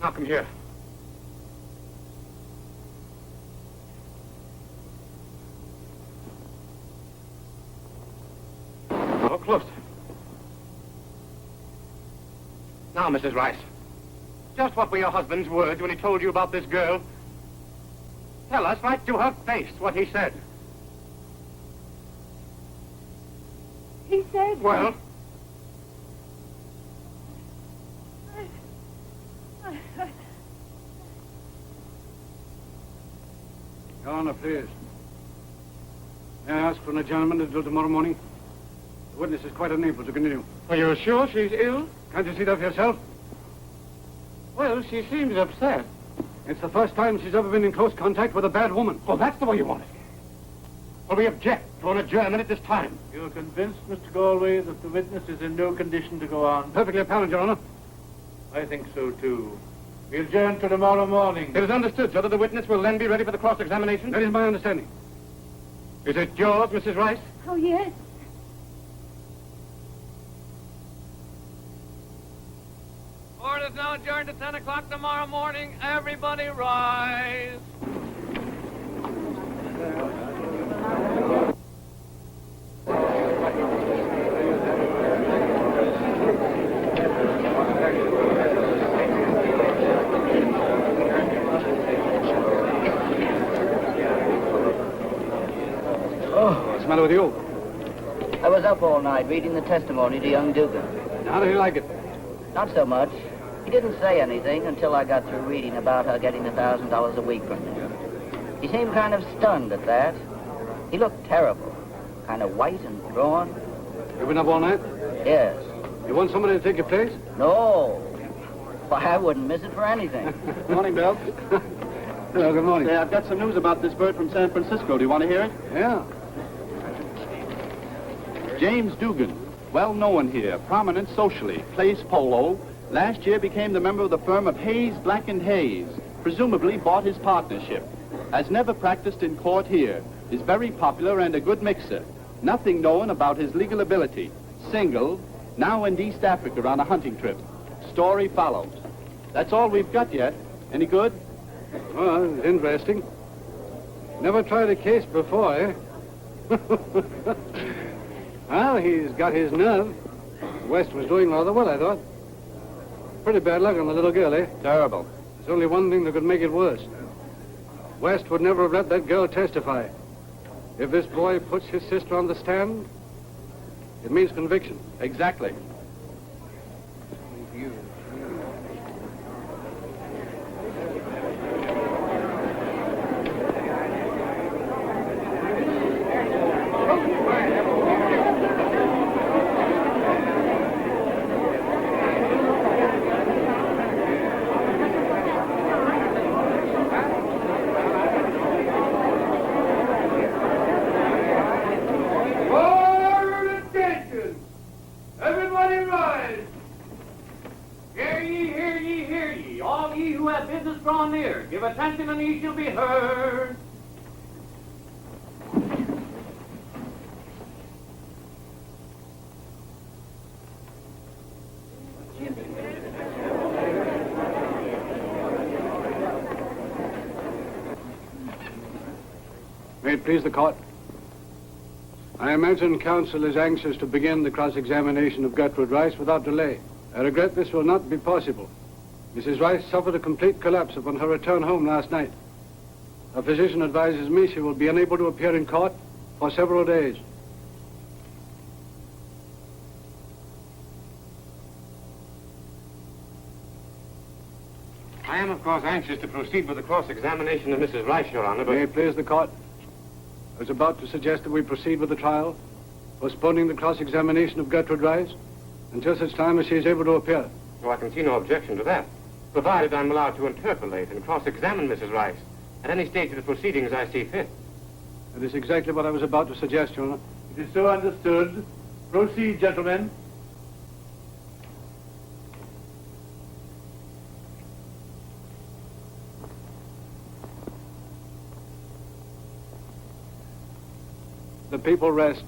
Now come here. Oh, closer. Now, Mrs. Rice, just what were your husband's words when he told you about this girl? Tell us right to her face what he said. He said... Well? Your Honor, please. May I ask for an adjournment until tomorrow morning? The witness is quite unable to continue. Are you sure she's ill? Can't you see that for yourself? Well, she seems upset. It's the first time she's ever been in close contact with a bad woman. Oh, that's the way you want it. Well, we object to an adjournment at this time. You are convinced, Mr. Galway, that the witness is in no condition to go on? Perfectly apparent, Your Honor. I think so, too. We adjourn to tomorrow morning. It is understood, sir, that the witness will then be ready for the cross-examination? That is my understanding. Is it yours, Mrs. Rice? Oh, yes. Court is now adjourned at 10 o'clock tomorrow morning. Everybody rise. What's the matter with you? I was up all night reading the testimony to young Dugan. How do you like it? Not so much. He didn't say anything until I got through reading about her getting $1,000 a week from him. He seemed kind of stunned at that. He looked terrible. Kind of white and drawn. You been up all night? Yes. You want somebody to take your place? No. Why, I wouldn't miss it for anything. Morning, Bill. Hello, good morning. I've got some news about this bird from San Francisco. Do you want to hear it? Yeah. James Dugan, well known here, prominent socially, plays polo. Last year became the member of the firm of Hayes, Black & Hayes. Presumably bought his partnership. Has never practiced in court here. Is very popular and a good mixer. Nothing known about his legal ability. Single, now in East Africa on a hunting trip. Story follows. That's all we've got yet. Any good? Well, interesting. Never tried a case before, eh? Well, he's got his nerve. West was doing rather well, I thought. Pretty bad luck on the little girl, eh? Terrible. There's only one thing that could make it worse. West would never have let that girl testify. If this boy puts his sister on the stand, it means conviction. Exactly. Give attention and ye shall be heard. May it please the court. I imagine counsel is anxious to begin the cross-examination of Gertrude Rice without delay. I regret this will not be possible. Mrs. Rice suffered a complete collapse upon her return home last night. A physician advises me she will be unable to appear in court for several days. I am, of course, anxious to proceed with the cross-examination of Mrs. Rice, Your Honor, but... May it please the court. I was about to suggest that we proceed with the trial, postponing the cross-examination of Gertrude Rice until such time as she is able to appear. Oh, I can see no objection to that, provided I'm allowed to interpolate and cross-examine Mrs. Rice at any stage of the proceedings I see fit. That is exactly what I was about to suggest, Your Honor. It is so understood. Proceed, gentlemen. The people rest.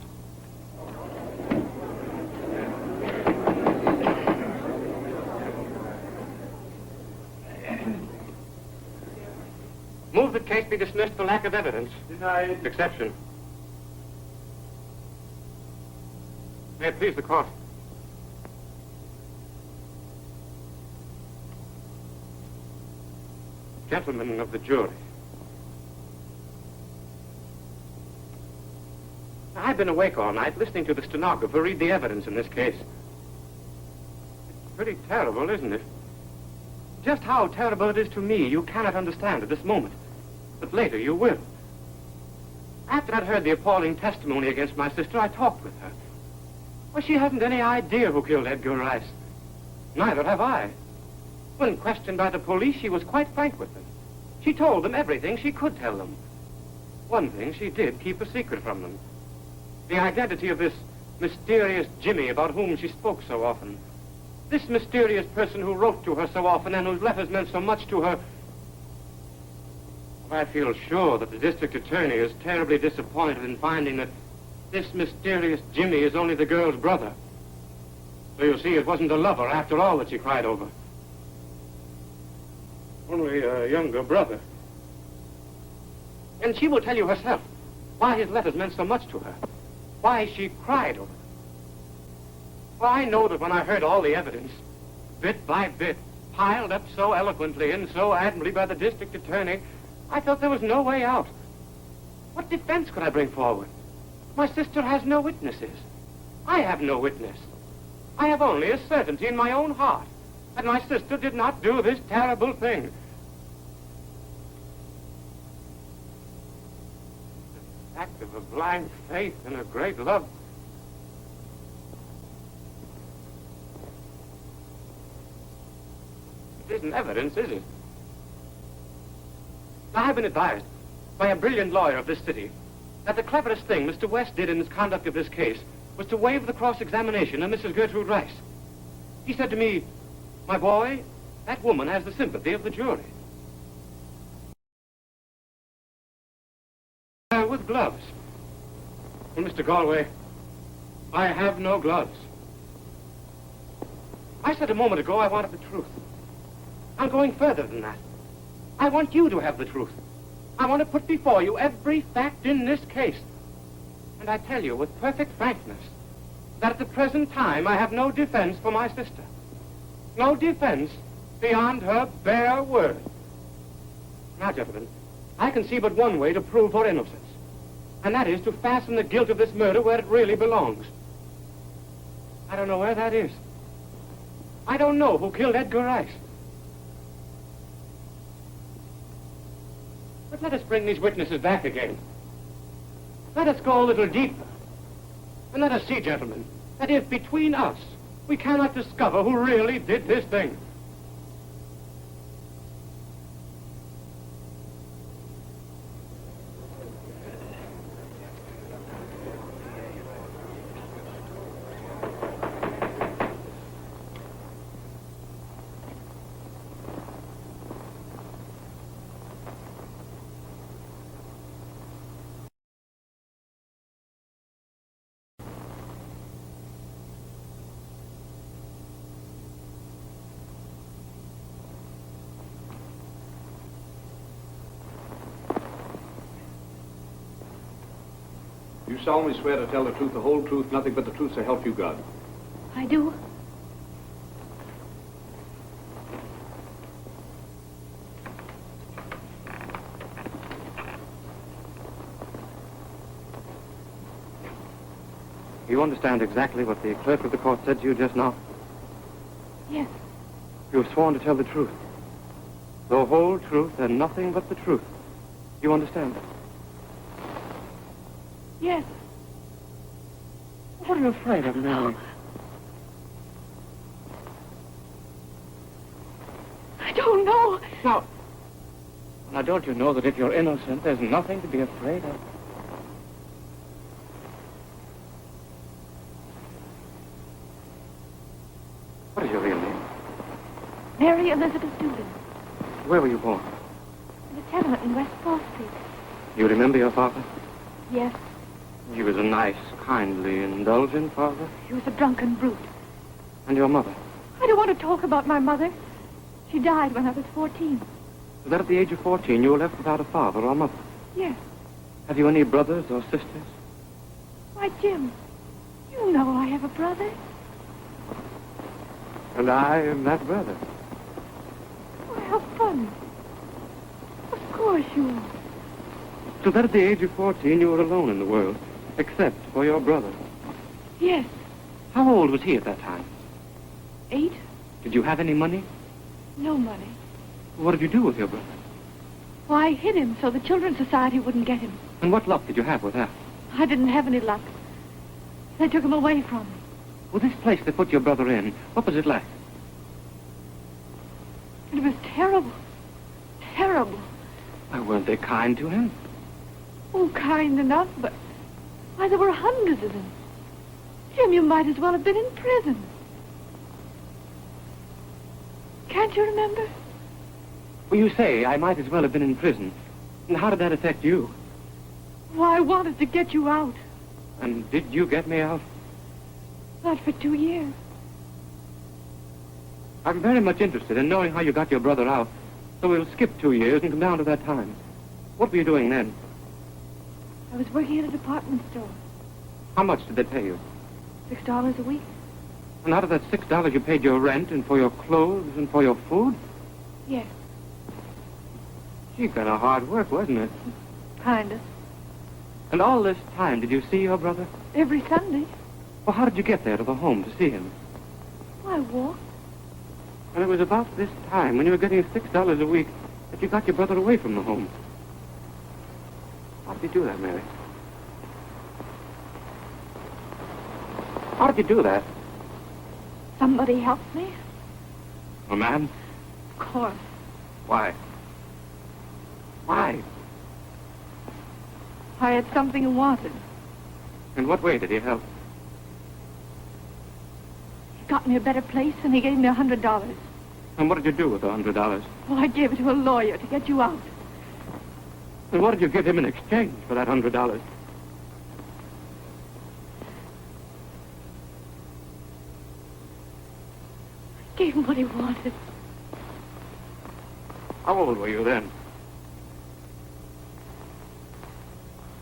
Move that case be dismissed for lack of evidence. Denied. Exception. May it please the court. Gentlemen of the jury. I've been awake all night listening to the stenographer read the evidence in this case. It's pretty terrible, isn't it? Just how terrible it is to me, you cannot understand at this moment. But later you will. After I'd heard the appalling testimony against my sister, I talked with her. Well, she hasn't any idea who killed Edgar Rice. Neither have I. When questioned by the police, she was quite frank with them. She told them everything she could tell them. One thing she did keep a secret from them. The identity of this mysterious Jimmy about whom she spoke so often. This mysterious person who wrote to her so often and whose letters meant so much to her. I feel sure that the district attorney is terribly disappointed in finding that this mysterious Jimmy is only the girl's brother. So you see, it wasn't a lover after all that she cried over. Only a younger brother. And she will tell you herself why his letters meant so much to her. Why she cried over them. Well, I know that when I heard all the evidence, bit by bit, piled up so eloquently and so admirably by the district attorney, I felt there was no way out. What defense could I bring forward? My sister has no witnesses. I have no witness. I have only a certainty in my own heart that my sister did not do this terrible thing. The act of a blind faith and a great love. It isn't evidence, is it? Now, I've been advised by a brilliant lawyer of this city that the cleverest thing Mr. West did in his conduct of this case was to waive the cross-examination of Mrs. Gertrude Rice. He said to me, "My boy, that woman has the sympathy of the jury." With gloves. Well, Mr. Galway, I have no gloves. I said a moment ago I wanted the truth. I'm going further than that. I want you to have the truth. I want to put before you every fact in this case. And I tell you with perfect frankness that at the present time I have no defense for my sister. No defense beyond her bare word. Now, gentlemen, I can see but one way to prove her innocence. And that is to fasten the guilt of this murder where it really belongs. I don't know where that is. I don't know who killed Edgar Rice. But let us bring these witnesses back again. Let us go a little deeper. And let us see, gentlemen, that if between us we cannot discover who really did this thing. You solemnly swear to tell the truth, the whole truth, nothing but the truth, so help you God. I do. You understand exactly what the clerk of the court said to you just now? Yes. You have sworn to tell the truth. The whole truth and nothing but the truth. You understand that? Yes. What are you afraid of, Mary? I don't know. Now, don't you know that if you're innocent, there's nothing to be afraid of? What is your real name? Mary Elizabeth Dugan. Where were you born? In a tenement in West 4th Street. You remember your father? Yes. He was a nice, kindly, indulgent father. He was a drunken brute. And your mother? I don't want to talk about my mother. She died when I was 14. So that at the age of 14 you were left without a father or mother? Yes. Have you any brothers or sisters? Why, Jim, you know I have a brother. And I am that brother. Why, how funny. Of course you are. So that at the age of 14 you were alone in the world, except for your brother. Yes. How old was he at that time? 8. Did you have any money? No money. What did you do with your brother? Well, I hid him so the Children's Society wouldn't get him. And what luck did you have with that? I didn't have any luck. They took him away from me. Well, this place they put your brother in, what was it like? It was terrible. Terrible. Why, weren't they kind to him? Oh, kind enough, but... Why, there were hundreds of them. Jim, you might as well have been in prison. Can't you remember? Well, you say I might as well have been in prison. And how did that affect you? Why, I wanted to get you out. And did you get me out? Not for 2 years. I'm very much interested in knowing how you got your brother out. So we'll skip 2 years and come down to that time. What were you doing then? I was working at a department store. How much did they pay you? $6 a week. And out of that $6 you paid your rent and for your clothes and for your food? Yes. Gee, kind of hard work, wasn't it? Kind of. And all this time, did you see your brother? Every Sunday. Well, how did you get there to the home to see him? I walked. And it was about this time, when you were getting $6 a week, that you got your brother away from the home. How did you do that, Mary? How did you do that? Somebody helped me. A man? Of course. Why? Why? I had something I wanted. In what way did he help? He got me a better place, and he gave me $100. And what did you do with the $100? Well, I gave it to a lawyer to get you out. And what did you give him in exchange for that $100? Gave him what he wanted. How old were you then?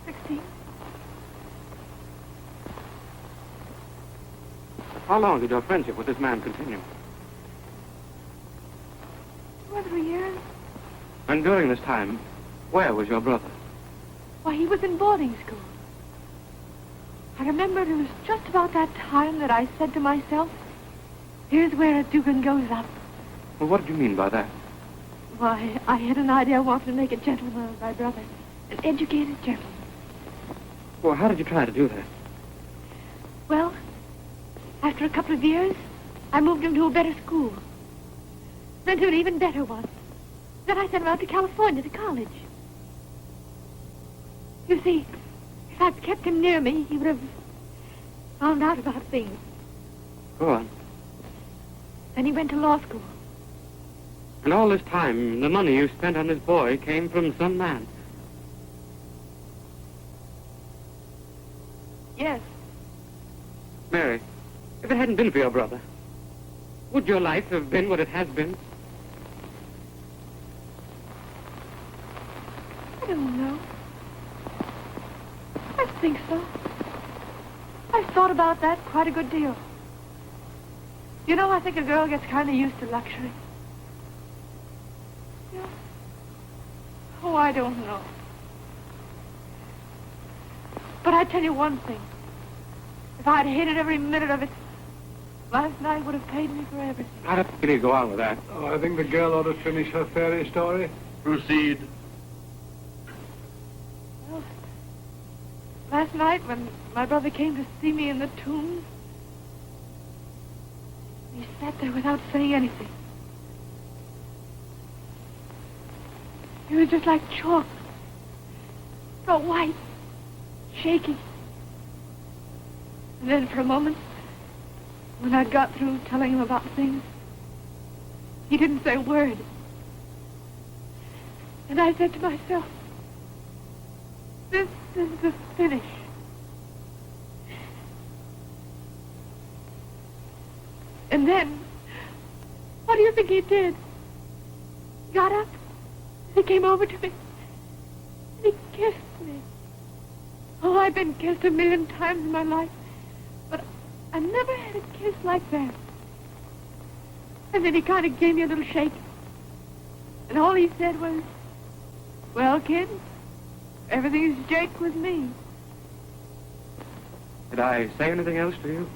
16. How long did your friendship with this man continue? 2 or 3 years. And during this time, where was your brother? Why, he was in boarding school. I remember it was just about that time that I said to myself, here's where a Dugan goes up. Well, what did you mean by that? Why, I had an idea I wanted to make a gentleman of my brother. An educated gentleman. Well, how did you try to do that? Well, after a couple of years, I moved him to a better school. Then to an even better one. Then I sent him out to California to college. You see, if I'd kept him near me, he would have found out about things. Go on. Then he went to law school. And all this time, the money you spent on this boy came from some man. Yes. Mary, if it hadn't been for your brother, would your life have been what it has been? I don't know. I think so. I've thought about that quite a good deal. You know, I think a girl gets kind of used to luxury. Yeah. Oh, I don't know. But I tell you one thing. If I'd hated every minute of it, last night would have paid me for everything. I don't think you need to go on with that. Oh, I think the girl ought to finish her fairy story. Proceed. Well, last night when my brother came to see me in the tombs, he sat there without saying anything. He was just like chalk. So white, shaking. And then for a moment, when I got through telling him about things, he didn't say a word. And I said to myself, this is the finish. And then, what do you think he did? Got up, and he came over to me, and he kissed me. Oh, I've been kissed 1,000,000 times in my life, but I never had a kiss like that. And then he kind of gave me a little shake, and all he said was, well, kid, everything's Jake with me. Did I say anything else to you?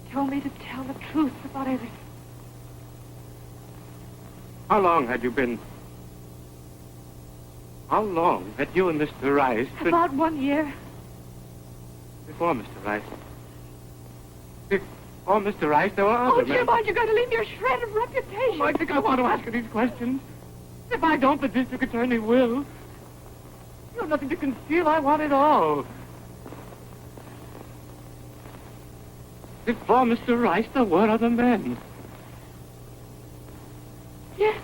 He told me to tell the truth about everything. How long had you and Mr. Rice been... About 1 year. Before Mr. Rice? Before Mr. Rice, there were other men. Jim, aren't you going to leave your shred of reputation? Oh, I think I want to ask you these questions. If I don't, the district attorney will. You have nothing to conceal. I want it all. Before Mr. Rice, there were other men. Yes.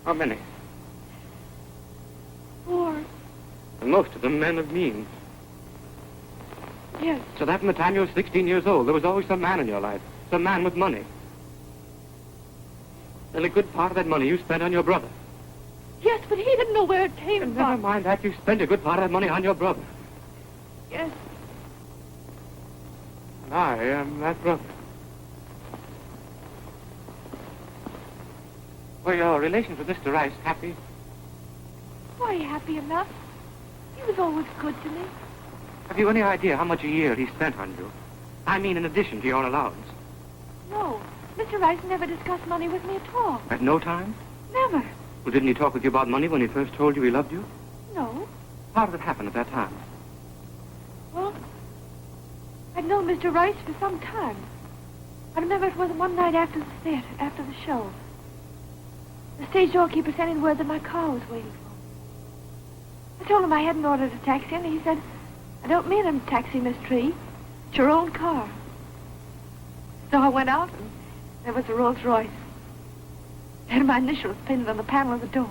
How many? 4. And most of them men of means. Yes. So that from the time you were 16 years old, there was always some man in your life. Some man with money. And a good part of that money you spent on your brother. Yes, but he didn't know where it came from. Never mind that. You spent a good part of that money on your brother. Yes. And I am that brother. Were your relations with Mr. Rice happy? Why, happy enough. He was always good to me. Have you any idea how much a year he spent on you? I mean, in addition to your allowance. No. Mr. Rice never discussed money with me at all. At no time? Never. Well, didn't he talk with you about money when he first told you he loved you? No. How did it happen at that time? Well, I'd known Mr. Rice for some time. I remember it was one night after the theater, after the show. The stage doorkeeper sent in word that my car was waiting for me. I told him I hadn't ordered a taxi, and he said, I don't mean a taxi, Miss Tree. It's your own car. So I went out, and there was a Rolls Royce. It had my initials pinned on the panel of the door.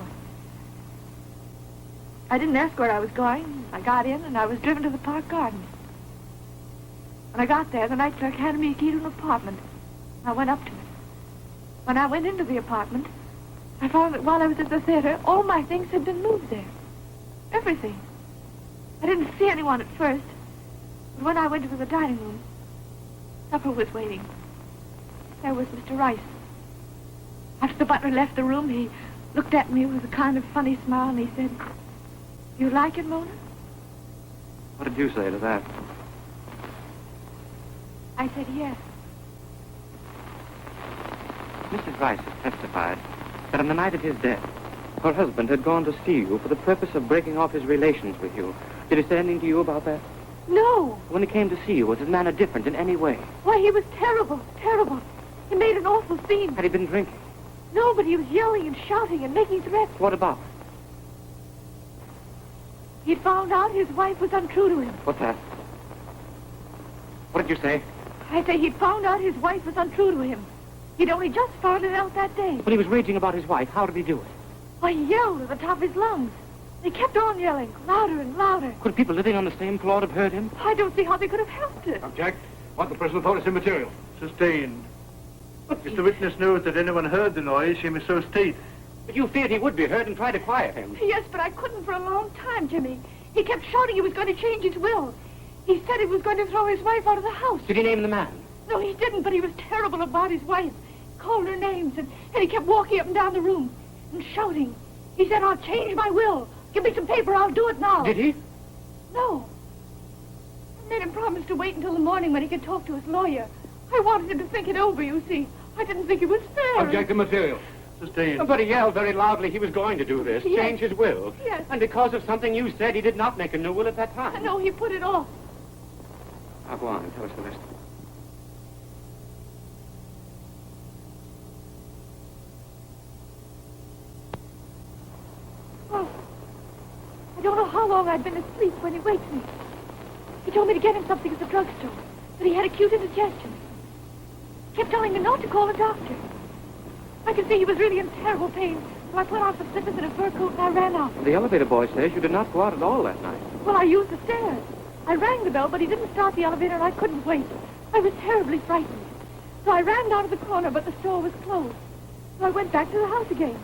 I didn't ask where I was going. I got in, and I was driven to the park gardens. When I got there, the night clerk handed me a key to an apartment. I went up to it. When I went into the apartment, I found that while I was at the theater, all my things had been moved there. Everything. I didn't see anyone at first. But when I went into the dining room, supper was waiting. There was Mr. Rice. After the butler left the room, he looked at me with a kind of funny smile, and he said, "You like it, Mona?" What did you say to that? I said, "Yes." Mrs. Rice has testified that on the night of his death, her husband had gone to see you for the purpose of breaking off his relations with you. Did he say anything to you about that? No. When he came to see you, was his manner different in any way? Why, he was terrible, terrible. He made an awful scene. Had he been drinking? No, but he was yelling and shouting and making threats. What about? He'd found out his wife was untrue to him. What's that? What did you say? I say he'd found out his wife was untrue to him. He'd only just found it out that day. When he was raging about his wife, how did he do it? Why, he yelled at the top of his lungs. They kept on yelling, louder and louder. Could people living on the same floor have heard him? I don't see how they could have helped it. Object. What the prisoner thought is immaterial. Sustained. If the witness knows that anyone heard the noise, she must so state. But you feared he would be heard and tried to quiet him. Yes, but I couldn't for a long time, Jimmy. He kept shouting he was going to change his will. He said he was going to throw his wife out of the house. Did he name the man? No, he didn't, but he was terrible about his wife. Called her names, and he kept walking up and down the room and shouting. He said, "I'll change my will. Give me some paper, I'll do it now." Did he? No. I made him promise to wait until the morning when he could talk to his lawyer. I wanted him to think it over, you see. I didn't think it was fair. Object to material. Sustained. But he yelled very loudly he was going to do this, Yes. change his will. Yes. And because of something you said, he did not make a new will at that time. No, he put it off. Now go on and tell us the rest. Oh, I don't know how long I'd been asleep when he waked me. He told me to get him something at the drugstore, but he had acute indigestion. He kept telling me not to call a doctor. I could see he was really in terrible pain, so I put on some slippers and a fur coat and I ran out. The elevator boy says you did not go out at all that night. Well, I used the stairs. I rang the bell, but he didn't start the elevator and I couldn't wait. I was terribly frightened. So I ran down to the corner, but the store was closed. So I went back to the house again.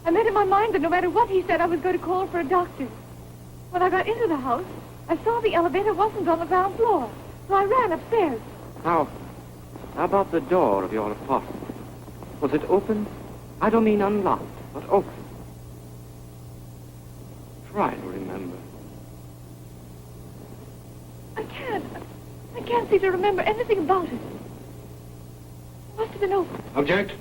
I made in my mind that no matter what he said, I was going to call for a doctor. When I got into the house, I saw the elevator wasn't on the ground floor. So I ran upstairs. How about the door of your apartment? Was it open? I don't mean unlocked, but open. Try to remember. I can't seem to remember anything about it. It must have been open. Object.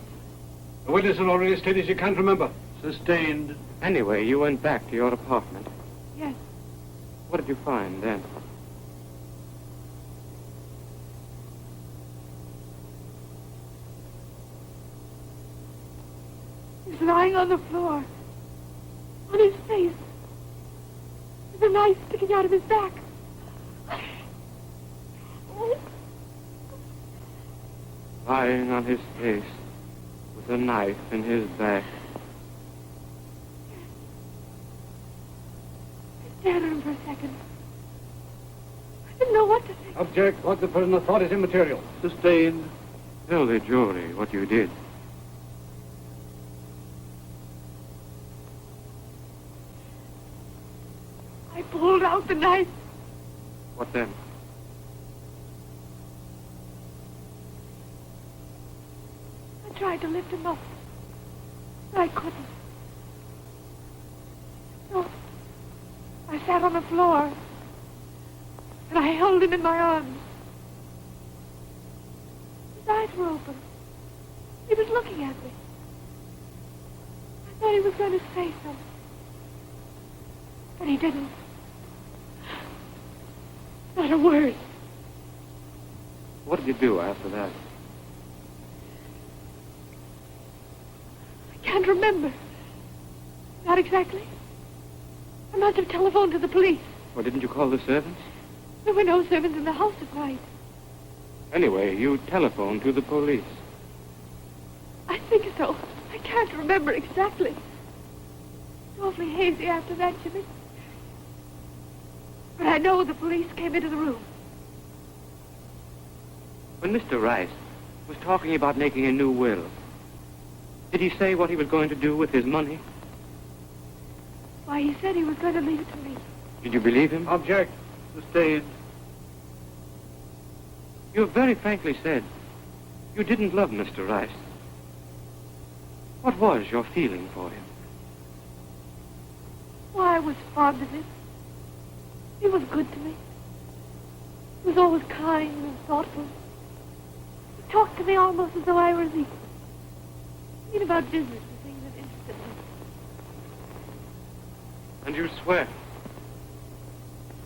The witness has already stated she can't remember. Sustained. Anyway, you went back to your apartment. Yes. What did you find then? He's lying on the floor. On his face. With a knife sticking out of his back. Lying on his face with a knife in his back. I stared at him for a second. I didn't know what to think. Object. What the prisoner thought is immaterial. Sustained. Tell the jury what you did. I pulled out the knife. What then? I tried to lift him up, but I couldn't. So I sat on the floor, and I held him in my arms. His eyes were open. He was looking at me. I thought he was going to say something, but he didn't. Not a word. What did you do after that? I can't remember. Not exactly. I must have telephoned to the police. Or didn't you call the servants? There were no servants in the house at night. Anyway, you telephoned to the police. I think so. I can't remember exactly. It's awfully hazy after that, Jimmy. But I know the police came into the room. When Mr. Rice was talking about making a new will, did he say what he was going to do with his money? Why, he said he was going to leave it to me. Did you believe him? Object. Sustained. You very frankly said you didn't love Mr. Rice. What was your feeling for him? Why, I was fond of him. He was good to me. He was always kind and thoughtful. He talked to me almost as though I were his equal. Even about business and things that interested me. And you swear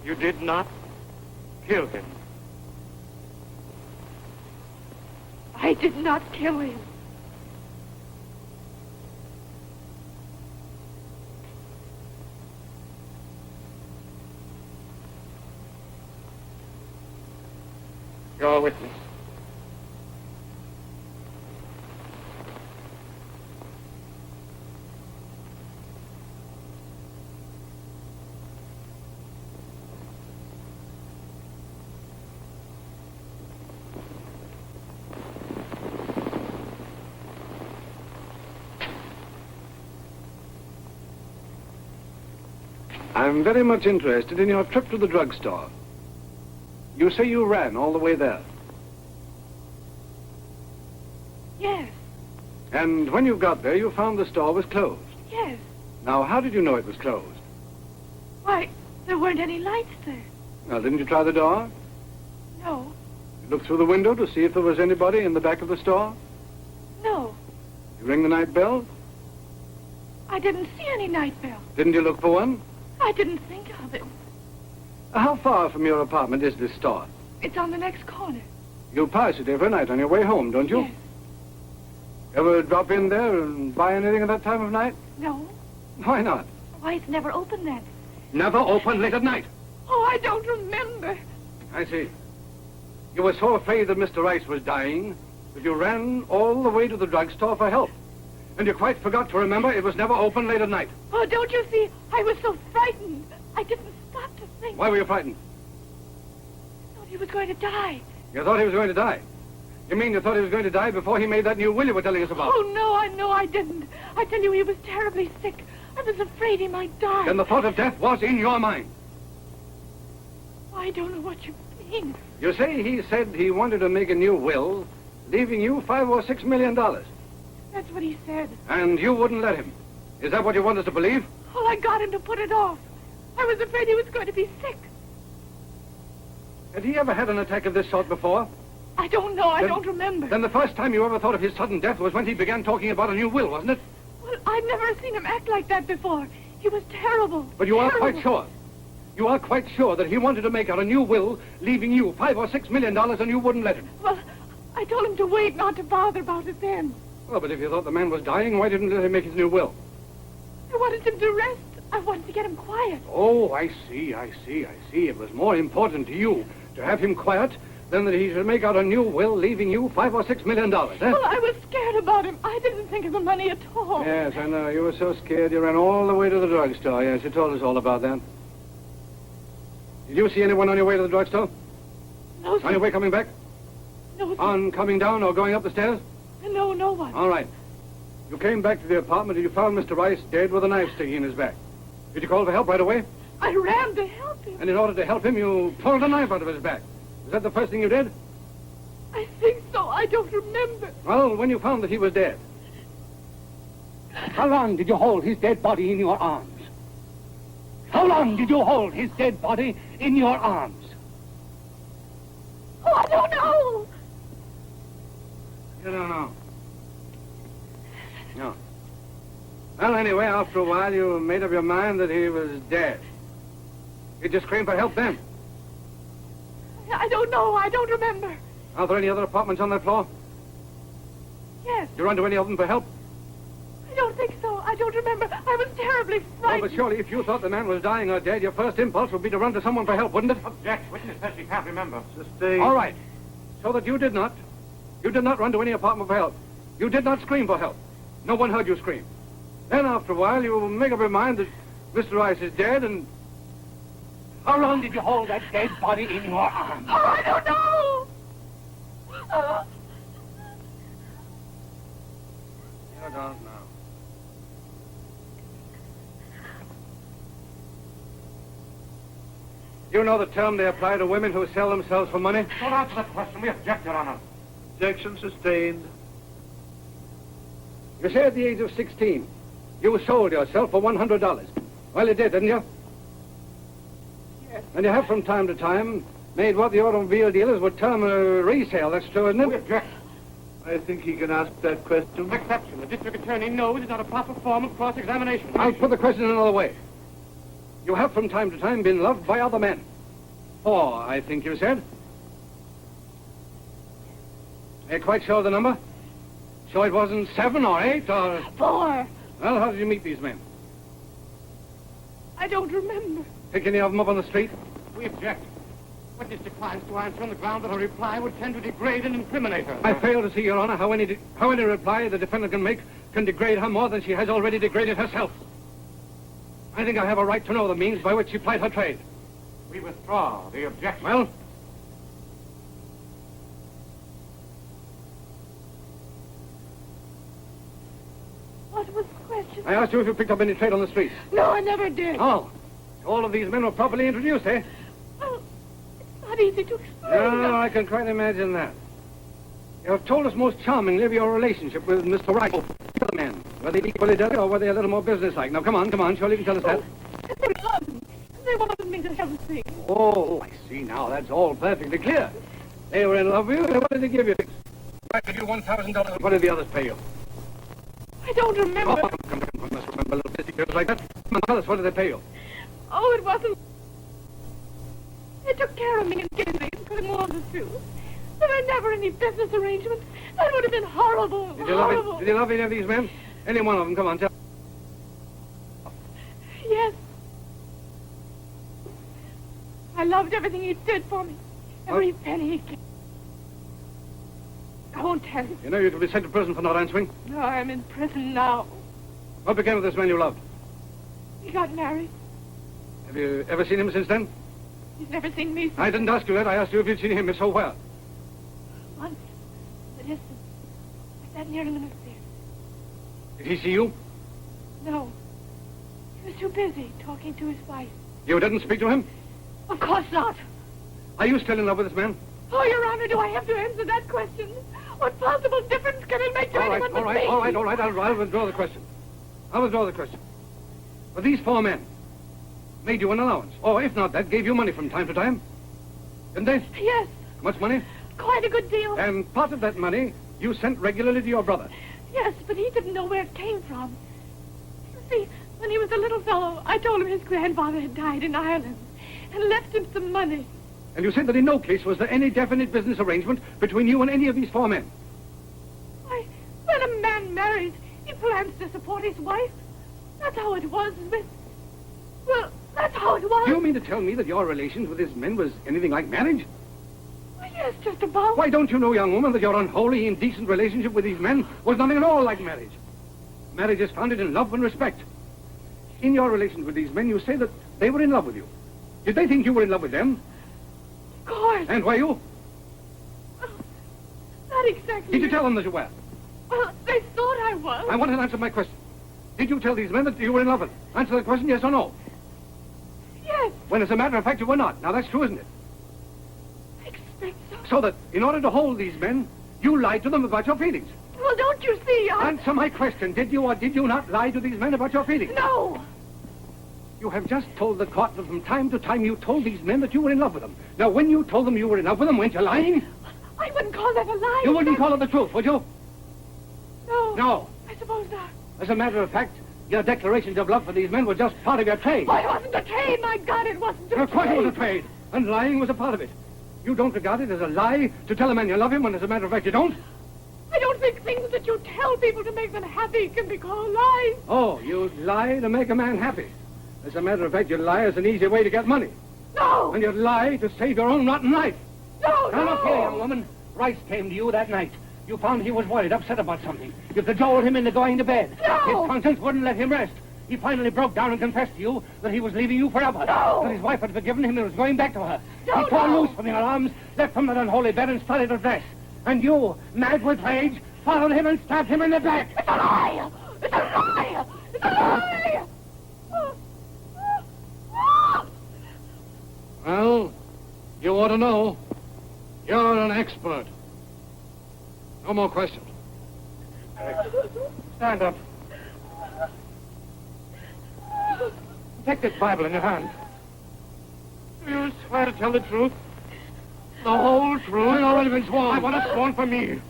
you did not kill him? I did not kill him. You're a witness. I'm very much interested in your trip to the drugstore. You say you ran all the way there. Yes, And when you got there, you found the store was closed. yes. Now, how did you know it was closed? Why, there weren't any lights there. Now, didn't you try the door? No, You looked through the window to see if there was anybody in the back of the store? no. You ring the night bell? I didn't see any night bell. Didn't you look for one? I didn't think of it. How far from your apartment is this store? It's on the next corner. You pass it every night on your way home, don't you? Yes. Ever drop in there and buy anything at that time of night? No. Why not? Why, it's never open then. Never open late at night. Oh, I don't remember. I see. You were so afraid that Mr. Rice was dying that you ran all the way to the drugstore for help. And you quite forgot to remember it was never open late at night. Oh, don't you see? I was so frightened. I didn't stop to think. Why were you frightened? I thought he was going to die. You thought he was going to die. You mean you thought he was going to die before he made that new will you were telling us about? Oh, no, I didn't. I tell you, he was terribly sick. I was afraid he might die. Then the thought of death was in your mind. I don't know what you mean. You say he said he wanted to make a new will, leaving you $5 or $6 million. That's what he said. And you wouldn't let him. Is that what you want us to believe? Well, I got him to put it off. I was afraid he was going to be sick. Had he ever had an attack of this sort before? I don't know. I don't remember. Then the first time you ever thought of his sudden death was when he began talking about a new will, wasn't it? Well, I've never seen him act like that before. He was terrible. But you are terrible. quite sure. You are quite sure that he wanted to make out a new will, leaving you $5 or $6 million, and you wouldn't let him. Well, I told him to wait, not to bother about it then. Well, but if you thought the man was dying, why didn't you let him make his new will? I wanted him to rest. I wanted to get him quiet. Oh, I see. It was more important to you to have him quiet than that he should make out a new will, leaving you $5 or $6 million, eh? Well, I was scared about him. I didn't think of the money at all. Yes, I know. You were so scared you ran all the way to the drugstore. Yes, you told us all about that. Did you see anyone on your way to the drugstore? No, sir. On your way coming back? No, sir. On coming down or going up the stairs? No, no one. All right. You came back to the apartment and you found Mr. Rice dead with a knife sticking in his back. Did you call for help right away? I ran to help him. And in order to help him, you pulled a knife out of his back. Was that the first thing you did? I think so. I don't remember. Well, when you found that he was dead. How long did you hold his dead body in your arms? How long did you hold his dead body in your arms? Oh, I don't know. You don't know. No. Well, anyway, after a while, you made up your mind that he was dead. You just screamed for help then. I don't know. I don't remember. Are there any other apartments on that floor? Yes. You run to any of them for help? I don't think so. I don't remember. I was terribly Well, frightened. but surely if you thought the man was dying or dead, your first impulse would be to run to someone for help, wouldn't it? Object. Witness says she can't remember. Sustained. All right. So that you did not run to any apartment for help. You did not scream for help. No one heard you scream. Then after a while, you make up your mind that Mr. Rice is dead and... How long did you hold that dead body in your arms? Oh, I don't know. You don't know. You know the term they apply to women who sell themselves for money? Don't answer that question. We object, Your Honor. Objection sustained. You say at the age of 16, you sold yourself for $100. Well, you did, didn't you? Yes. And you have from time to time made what the automobile dealers would term a resale. That's true, isn't it? We object. I think he can ask that question. Exception. The district attorney knows it's not a proper form of cross-examination. I'll put the question another way. You have from time to time been loved by other men. 4, I think you said. Are you quite sure of the number? So it wasn't 7 or 8 or... 4. Well, how did you meet these men? I don't remember. Pick any of them up on the street? We object. Witness declines to answer on the ground that her reply would tend to degrade and incriminate her. I fail to see, Your Honor, how any reply the defendant can make can degrade her more than she has already degraded herself. I think I have a right to know the means by which she plied her trade. We withdraw the objection. Well? What was the question? I asked you if you picked up any trade on the street. No, I never did. Oh. All of these men were properly introduced, eh? Oh, it's not easy to explain. No, I can quite imagine that. You have told us most charmingly of your relationship with Mr. Rice. The other men, were they equally dirty or were they a little more businesslike? Now, come on. Surely you can tell us that. They loved me. They wanted me to help things. Oh, I see now. That's all perfectly clear. They were in love with you. What did they give you? I give you $1,000. What did the others pay you? I don't remember. Oh, come. You must remember little bitty girls like that. Come on, tell us, what did they pay you? Oh, it wasn't... They took care of me and gave me and put him on the shoes. There were never any business arrangements. That would have been horrible. Did you love any of these men? Any one of them? Come on, tell. Yes. I loved everything he did for me. Every penny he gave. I won't tell you. You know you could be sent to prison for not answering. No, I'm in prison now. What became of this man you loved? He got married. Have you ever seen him since then? He's never seen me since. I didn't ask you that. I asked you if you'd seen him. If so, where? Once. But listen. I sat near him in the stairs. Did he see you? No. He was too busy talking to his wife. You didn't speak to him? Of course not. Are you still in love with this man? Oh, Your Honor, do I have to answer that question? What possible difference can it make to anyone but me? All right. I'll withdraw the question. But these 4 men made you an allowance. Or, if not that, gave you money from time to time. Didn't they? Yes. How much money? Quite a good deal. And part of that money you sent regularly to your brother. Yes, but he didn't know where it came from. You see, when he was a little fellow, I told him his grandfather had died in Ireland and left him some money. And you said that in no case was there any definite business arrangement between you and any of these 4 men. Why, when a man marries, he plans to support his wife. That's how it was with... Well, that's how it was. Do you mean to tell me that your relations with these men was anything like marriage? Well, yes, just about. Why, don't you know, young woman, that your unholy, indecent relationship with these men was nothing at all like marriage? Marriage is founded in love and respect. In your relations with these men, you say that they were in love with you. Did they think you were in love with them? Of course. And were you? Well, not exactly. Did you tell them that you were? Well, they thought I was. I want an answer to my question. Did you tell these men that you were in love with them? Answer the question, yes or no. Yes. When, as a matter of fact, you were not. Now, that's true, isn't it? I expect so. So that, in order to hold these men, you lied to them about your feelings. Well, don't you see, Answer my question. Did you or did you not lie to these men about your feelings? No. You have just told the court that from time to time you told these men that you were in love with them. Now, when you told them you were in love with them, weren't you lying? I wouldn't call that a lie. You wouldn't call it the truth, would you? No. No. I suppose not. As a matter of fact, your declarations of love for these men were just part of your trade. Why, it wasn't a trade, my God, it wasn't a trade. Of course it was a trade, and lying was a part of it. You don't regard it as a lie to tell a man you love him when, as a matter of fact, you don't? I don't think things that you tell people to make them happy can be called lies. Oh, you lie to make a man happy. As a matter of fact, you lie as an easy way to get money. No! And you lie to save your own rotten life. No, Now, look here, young woman. Rice came to you that night. You found he was worried, upset about something. You cajoled him into going to bed. No! His conscience wouldn't let him rest. He finally broke down and confessed to you that he was leaving you forever. No! That his wife had forgiven him and was going back to her. No, he tore no! loose from your arms, left from that unholy bed and started to dress. And you, mad with rage, followed him and stabbed him in the back. It's a lie! It's a lie! It's a lie! Well, you ought to know. You're an expert. No more questions. Stand up. Take this Bible in your hand. Do you swear to tell the truth? The whole truth? I've already been sworn. I want it sworn for me.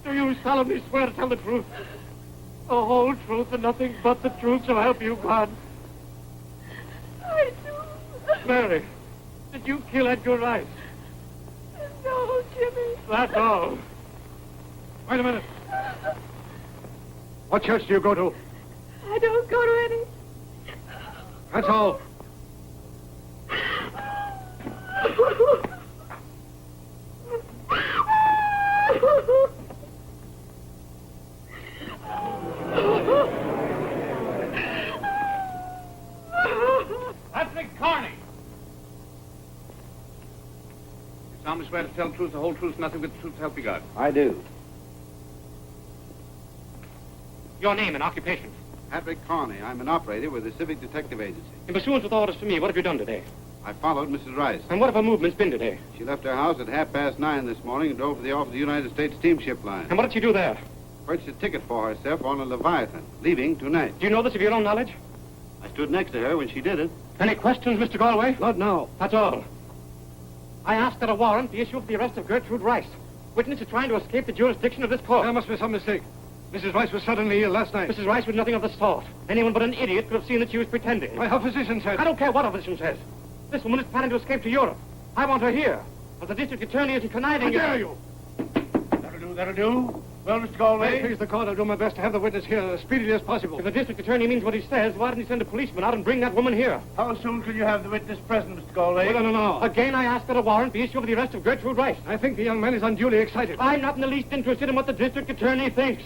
Do you solemnly swear to tell the truth? The whole truth and nothing but the truth, so help you God. I do. Mary, did you kill Edgar Rice? No, Jimmy. That's all. Wait a minute. What church do you go to? I don't go to any. That's all. Patrick Carney. You solemnly swear to tell the truth, the whole truth, nothing but the truth, so help you God. I do. Your name and occupation. Patrick Carney. I'm an operator with the Civic Detective Agency. In pursuance with orders from me, what have you done today? I followed Mrs. Rice. And what have her movements been today? She left her house at 9:30 this morning and drove to the office of the United States Steamship Line. And what did she do there? Purchased a ticket for herself on a Leviathan, leaving tonight. Do you know this of your own knowledge? I stood next to her when she did it. Any questions, Mr. Galway? Lord, no. That's all. I asked that a warrant be issued for the arrest of Gertrude Rice. Witness is trying to escape the jurisdiction of this court. There must be some mistake. Mrs. Rice was suddenly ill last night. Mrs. Rice was nothing of the sort. Anyone but an idiot could have seen that she was pretending. Why, her physician said... I don't care what her physician says. This woman is planning to escape to Europe. I want her here. But the district attorney isn't conniving... How dare you? That'll do. Well, Mr. Galway? Please, the court, I'll do my best to have the witness here as speedily as possible. If the district attorney means what he says, why didn't he send a policeman out and bring that woman here? How soon can you have the witness present, Mr. Galway? Well, no. Again, I ask that a warrant be issued for the arrest of Gertrude Rice. I think the young man is unduly excited. I'm not in the least interested in what the district attorney thinks.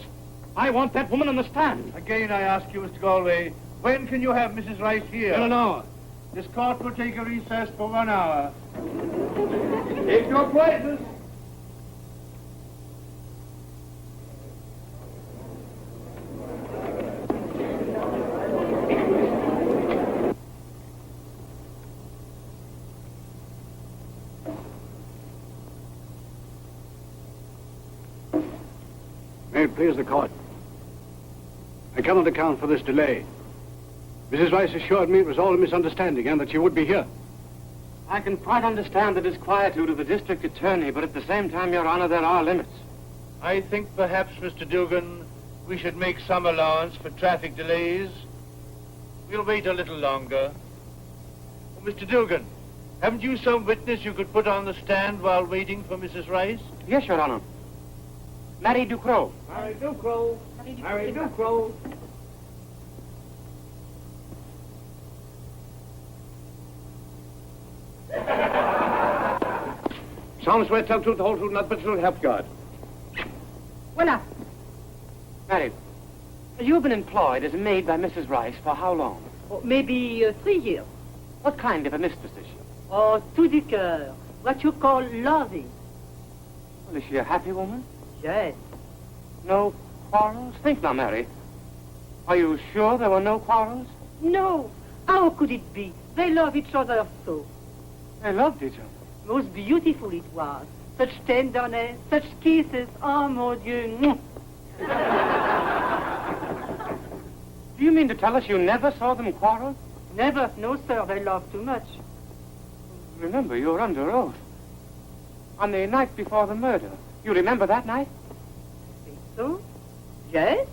I want that woman on the stand. Again, I ask you, Mr. Galway, when can you have Mrs. Rice here? In an hour. This court will take a recess for 1 hour. Take your places. May it please the court. I cannot account for this delay. Mrs. Rice assured me it was all a misunderstanding and that she would be here. I can quite understand the disquietude of the district attorney, but at the same time, Your Honor, there are limits. I think perhaps, Mr. Dugan, we should make some allowance for traffic delays. We'll wait a little longer. Oh, Mr. Dugan, haven't you some witness you could put on the stand while waiting for Mrs. Rice? Yes, Your Honor. Mary Ducrow. Mary Ducrow. Mary Ducrow. Solemnly swear to tell the truth, the whole truth, nothing but the truth, help God. Voila. Mary, you've been employed as a maid by Mrs. Rice for how long? Oh, maybe 3 years. What kind of a mistress is she? Oh, tout du cœur. What you call loving. Well, is she a happy woman? Yes. No quarrels? Think now, Mary. Are you sure there were no quarrels? No. How could it be? They love each other so. They loved each other. Most beautiful it was. Such tenderness, such kisses. Oh, mon Dieu. Do you mean to tell us you never saw them quarrel? Never. No, sir. They love too much. Remember, you're under oath. On the night before the murder. You remember that night? Think so? Yes?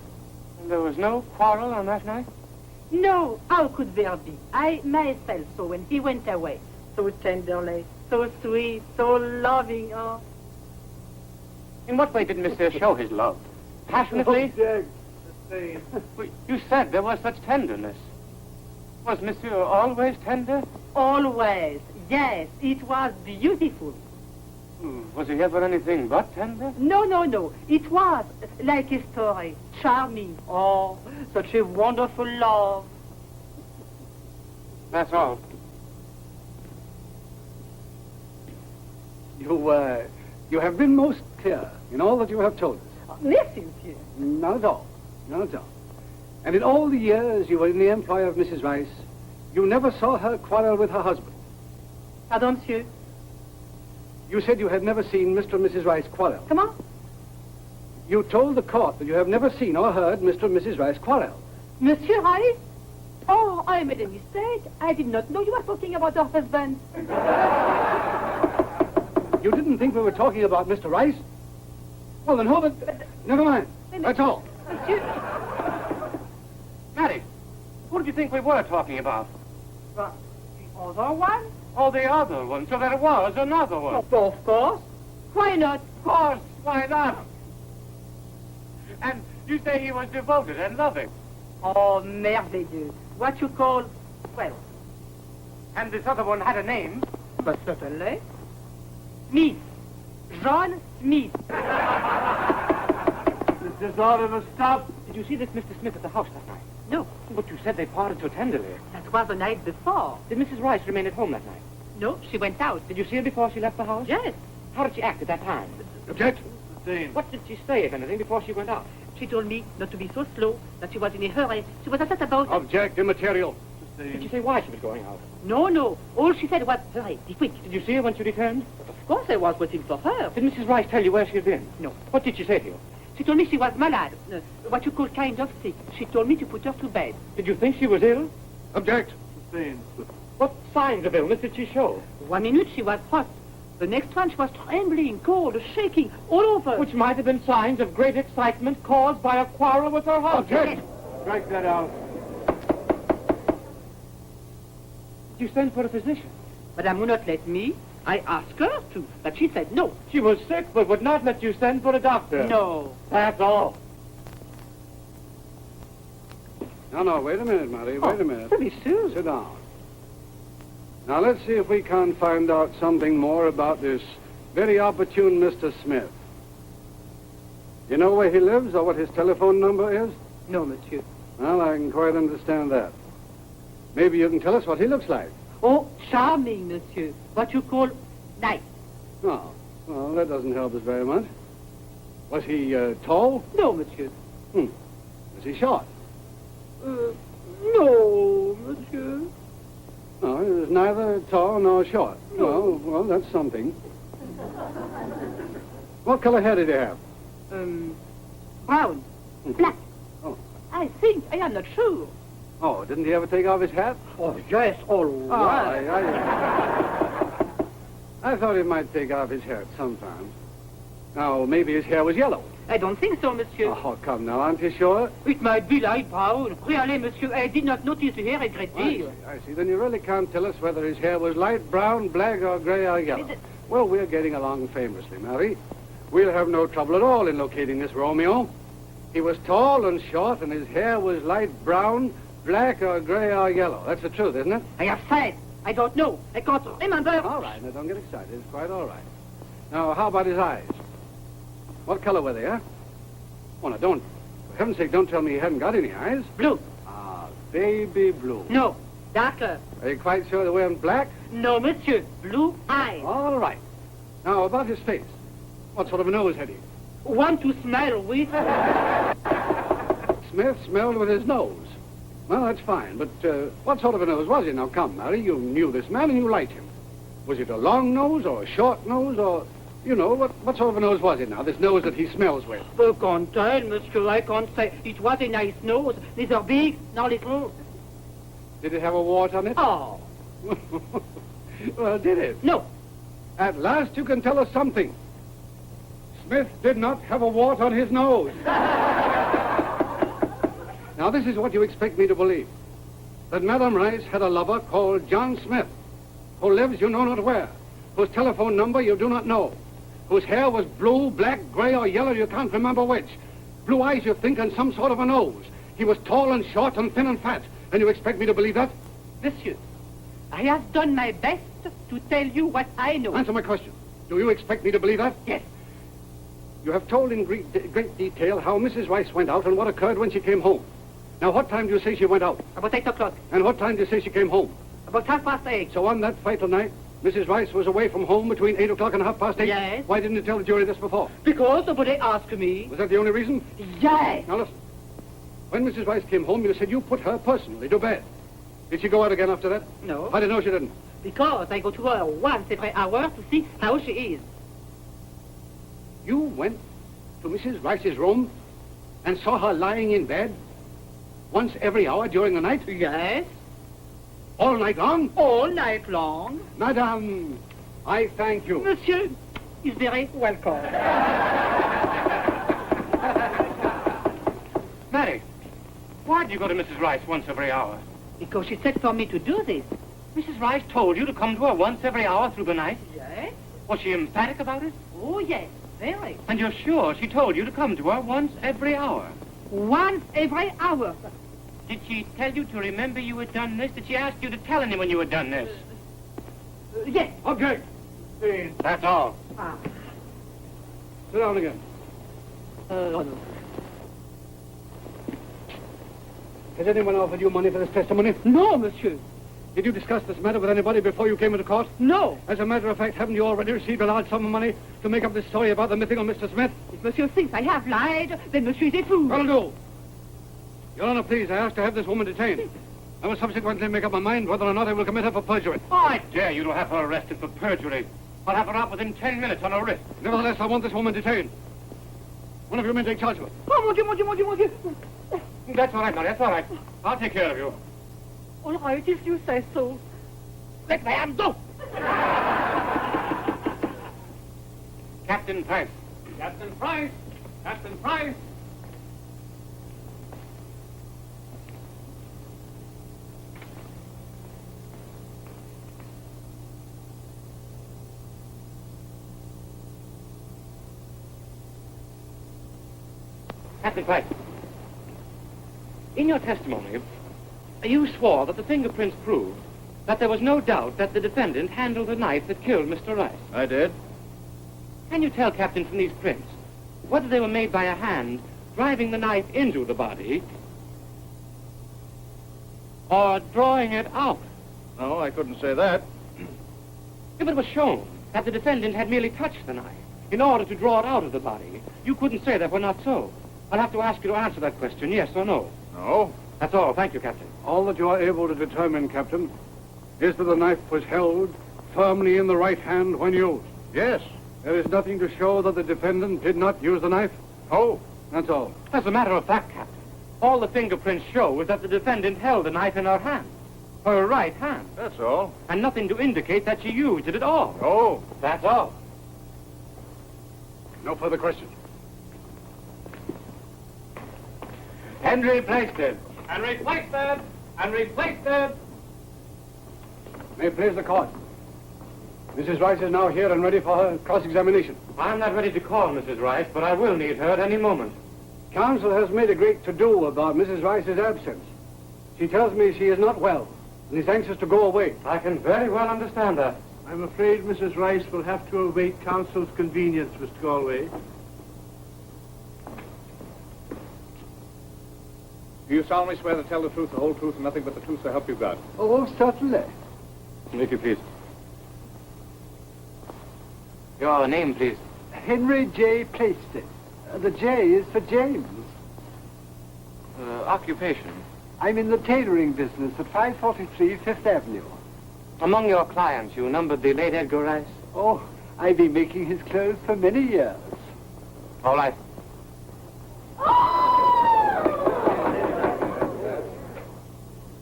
And there was no quarrel on that night? No. How could there be? I myself saw when he went away. So tenderly, so sweet, so loving. Oh. In what way did Monsieur show his love? Passionately? Well, you said there was such tenderness. Was Monsieur always tender? Always. Yes, it was beautiful. Was he ever anything but tender? No. It was like a story. Charming. Oh, such a wonderful love. That's all. You have been most clear in all that you have told us. Merci, monsieur. Not at all. Not at all. And in all the years you were in the employ of Mrs. Rice, You never saw her quarrel with her husband. Pardon, monsieur. You said you had never seen Mr. and Mrs. Rice quarrel. Comment? You told the court that you have never seen or heard Mr. and Mrs. Rice quarrel. Monsieur Rice? Oh, I made a mistake. I did not know you were talking about your husband. You didn't think we were talking about Mr. Rice? Well, then hold it. Never mind. That's all. Monsieur... Mattie, who did you think we were talking about? The other one? Oh, the other one, so that it was another one. Oh, of course. Why not? Of course, why not? And you say he was devoted and loving. Oh, merveilleux. What you call, well... And this other one had a name. But certainly. Smith. John Smith. Mr. Doran must stop. Did you see this Mr. Smith at the house that night? No. But you said they parted so tenderly. That was the night before. Did Mrs. Rice remain at home that night? No, she went out. Did you see her before she left the house? Yes. How did she act at that time? Object. What did she say, if anything, before she went out? She told me not to be so slow, that she was in a hurry. She was upset about... Object, immaterial. Did she say why she was going out? No, no. All she said was, hurry, be quick. Did you see her when she returned? But of course I was waiting for her. Did Mrs. Rice tell you where she had been? No. What did she say to you? She told me she was malade, what you call kind of sick. She told me to put her to bed. Did you think she was ill? Object. What signs of illness did she show? 1 minute she was hot. The next one she was trembling, cold, shaking, all over. Which might have been signs of great excitement caused by a quarrel with her husband. Object. Strike that out. Did you send for a physician? Madame would not let me. I asked her to, but she said no. She was sick, but would not let you send for a doctor. No. That's all. No, wait a minute, Mattie. Wait a minute. To be sure. Sit down. Now, let's see if we can't find out something more about this very opportune Mr. Smith. You know where he lives or what his telephone number is? No, monsieur. Well, I can quite understand that. Maybe you can tell us what he looks like. Oh, charming, monsieur. What you call nice. Oh, well, that doesn't help us very much. Was he tall? No, monsieur. Was he short? No, monsieur. No, he was neither tall nor short. No. Well, that's something. What color hair did he have? Brown. Black. Oh. I think. I am not sure. Oh, didn't he ever take off his hat? Oh, yes, all right. I thought he might take off his hat sometimes. Now, maybe his hair was yellow. I don't think so, monsieur. Oh, come now, aren't you sure? It might be light brown. Really, monsieur, I did not notice the hair a great deal. I see. Then you really can't tell us whether his hair was light brown, black, or gray, or yellow. Well, we're getting along famously, Mary. We'll have no trouble at all in locating this Romeo. He was tall and short, and his hair was light brown, black, or gray, or yellow. That's the truth, isn't it? I have said. I don't know. I can't remember. All right, now don't get excited. It's quite all right. Now, how about his eyes? What color were they, huh? Oh, now, don't. For heaven's sake, don't tell me he hadn't got any eyes. Blue. Ah, baby blue. No, darker. Are you quite sure they weren't black? No, monsieur. Blue eyes. All right. Now, about his face. What sort of a nose had he? Want to smell with? Smith smelled with his nose. Well, that's fine, but what sort of a nose was he? Now, come, Mary, you knew this man and you liked him. Was it a long nose or a short nose or, you know, what sort of a nose was it now, this nose that he smells with? I can't tell, monsieur. I can't say. It was a nice nose, neither big nor little. Did it have a wart on it? Oh. Well, did it? No. At last you can tell us something. Smith did not have a wart on his nose. Now, this is what you expect me to believe. That Madame Rice had a lover called John Smith, who lives you know not where, whose telephone number you do not know, whose hair was blue, black, gray, or yellow, you can't remember which. Blue eyes, you think, and some sort of a nose. He was tall and short and thin and fat. And you expect me to believe that? Monsieur, I have done my best to tell you what I know. Answer my question. Do you expect me to believe that? Yes. You have told in great detail how Mrs. Rice went out and what occurred when she came home. Now, what time do you say she went out? About 8 o'clock. And what time do you say she came home? About 8:30. So on that fatal night, Mrs. Rice was away from home between 8 o'clock and 8:30? Yes. Why didn't you tell the jury this before? Because nobody asked me. Was that the only reason? Yes. Now, listen. When Mrs. Rice came home, you said you put her personally to bed. Did she go out again after that? No. I didn't know she didn't. Because I go to her once every hour to see how she is. You went to Mrs. Rice's room and saw her lying in bed once every hour during the night? Yes. All night long? All night long. Madame, I thank you. Monsieur is very welcome. Mary, why do you go to Mrs. Rice once every hour? Because she said for me to do this. Mrs. Rice told you to come to her once every hour through the night? Yes. Was she emphatic about it? Oh, yes, very. And you're sure she told you to come to her once every hour? Once every hour. Did she tell you to remember you had done this? Did she ask you to tell anyone you had done this? Yes. Object. Please. That's all. Ah. Sit down again. No. Has anyone offered you money for this testimony? No, monsieur. Did you discuss this matter with anybody before you came into court? No. As a matter of fact, haven't you already received a large sum of money to make up this story about the mythical Mr. Smith? If monsieur thinks I have lied, then monsieur is a fool. That'll do. Your Honor, please, I ask to have this woman detained. I will subsequently make up my mind whether or not I will commit her for perjury. I dare you to have her arrested for perjury. I'll have her out within 10 minutes on a writ. Nevertheless, I want this woman detained. One of you men take charge of her. Oh, mon Dieu. That's all right, Mary, that's all right. I'll take care of you. All right, if you say so. Let my hand go! Captain Price. Captain Price! Captain Price! Captain Price. In your testimony, you swore that the fingerprints proved that there was no doubt that the defendant handled the knife that killed Mr. Rice. I did. Can you tell, Captain, from these prints, whether they were made by a hand driving the knife into the body or drawing it out? No, I couldn't say that. If it was shown that the defendant had merely touched the knife in order to draw it out of the body, you couldn't say that were not so. I'll have to ask you to answer that question, yes or no. No. That's all. Thank you, Captain. All that you are able to determine, Captain, is that the knife was held firmly in the right hand when used. Yes. There is nothing to show that the defendant did not use the knife? Oh. That's all. As a matter of fact, Captain, all the fingerprints show is that the defendant held the knife in her hand. Her right hand. That's all. And nothing to indicate that she used it at all. Oh. That's all. No further questions. Henry placed it. And replace that! And replace that! May it please the court. Mrs. Rice is now here and ready for her cross-examination. I'm not ready to call Mrs. Rice, but I will need her at any moment. Counsel has made a great to-do about Mrs. Rice's absence. She tells me she is not well and is anxious to go away. I can very well understand that. I'm afraid Mrs. Rice will have to await counsel's convenience, Mr. Galway. Do you solemnly swear to tell the truth, the whole truth, and nothing but the truth to help you God? Oh, certainly. If you please. Your name, please. Henry J. Plaisted. The J is for James. Occupation. I'm in the tailoring business at 543 Fifth Avenue. Among your clients, you numbered the late Edgar Rice? Oh, I've been making his clothes for many years. All right.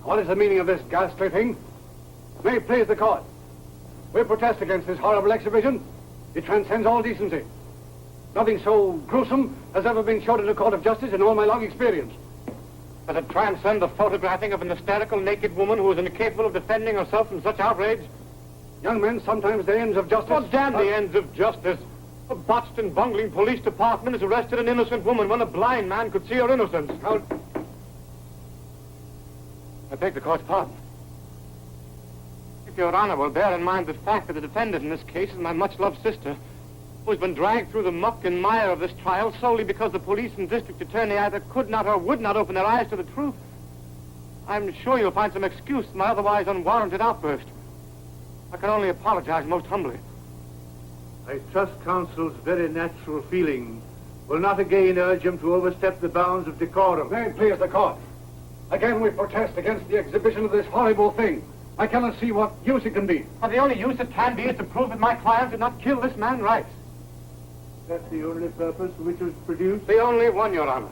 What is the meaning of this ghastly thing? May it please the court. We protest against this horrible exhibition. It transcends all decency. Nothing so gruesome has ever been shown in a court of justice in all my long experience. Does it transcend the photographing of an hysterical naked woman who is incapable of defending herself from such outrage? Young men, sometimes the ends of justice... Oh, damn the ends of justice. A botched and bungling police department has arrested an innocent woman when a blind man could see her innocence. How... I beg the court's pardon. If Your Honor will bear in mind the fact that the defendant in this case is my much-loved sister, who has been dragged through the muck and mire of this trial solely because the police and district attorney either could not or would not open their eyes to the truth, I'm sure you'll find some excuse for my otherwise unwarranted outburst. I can only apologize most humbly. I trust counsel's very natural feeling will not again urge him to overstep the bounds of decorum. May it please the court. Again, we protest against the exhibition of this horrible thing. I cannot see what use it can be. But the only use it can be is to prove that my client did not kill this man Rice. That's the only purpose for which it was produced? The only one, Your Honor.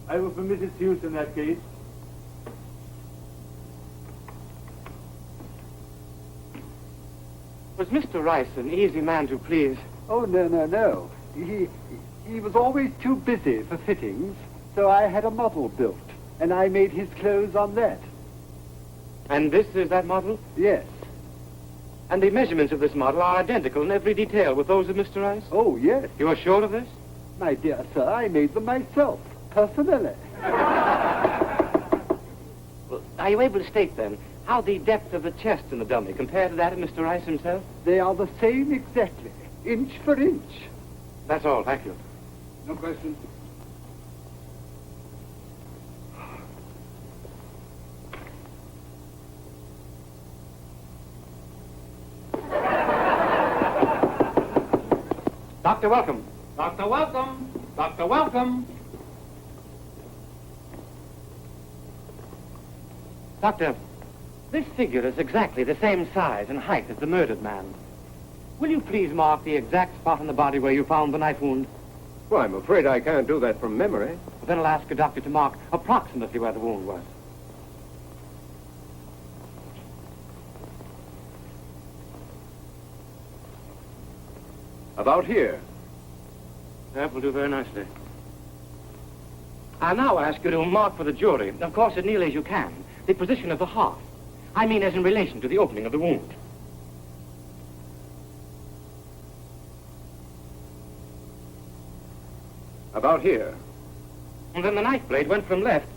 I will permit its use in that case. Was Mr. Rice an easy man to please? Oh, no. He was always too busy for fittings, so I had a model built, and I made his clothes on that. And this is that model? Yes. And the measurements of this model are identical in every detail with those of Mr. Rice? Oh, yes. You are sure of this? My dear sir, I made them myself, personally. Well, are you able to state, then, how the depth of the chest in the dummy compared to that of Mr. Rice himself? They are the same exactly, inch for inch. That's all, thank you. No question. Dr. Welcome. Dr. Welcome. Dr. Welcome. Doctor, this figure is exactly the same size and height as the murdered man. Will you please mark the exact spot on the body where you found the knife wound? Well, I'm afraid I can't do that from memory. Well, then I'll ask a doctor to mark approximately where the wound was. About here. That will do very nicely. I'll now ask you to mark for the jury, of course as nearly as you can, the position of the heart. I mean as in relation to the opening of the wound. About here. And then the knife blade went from left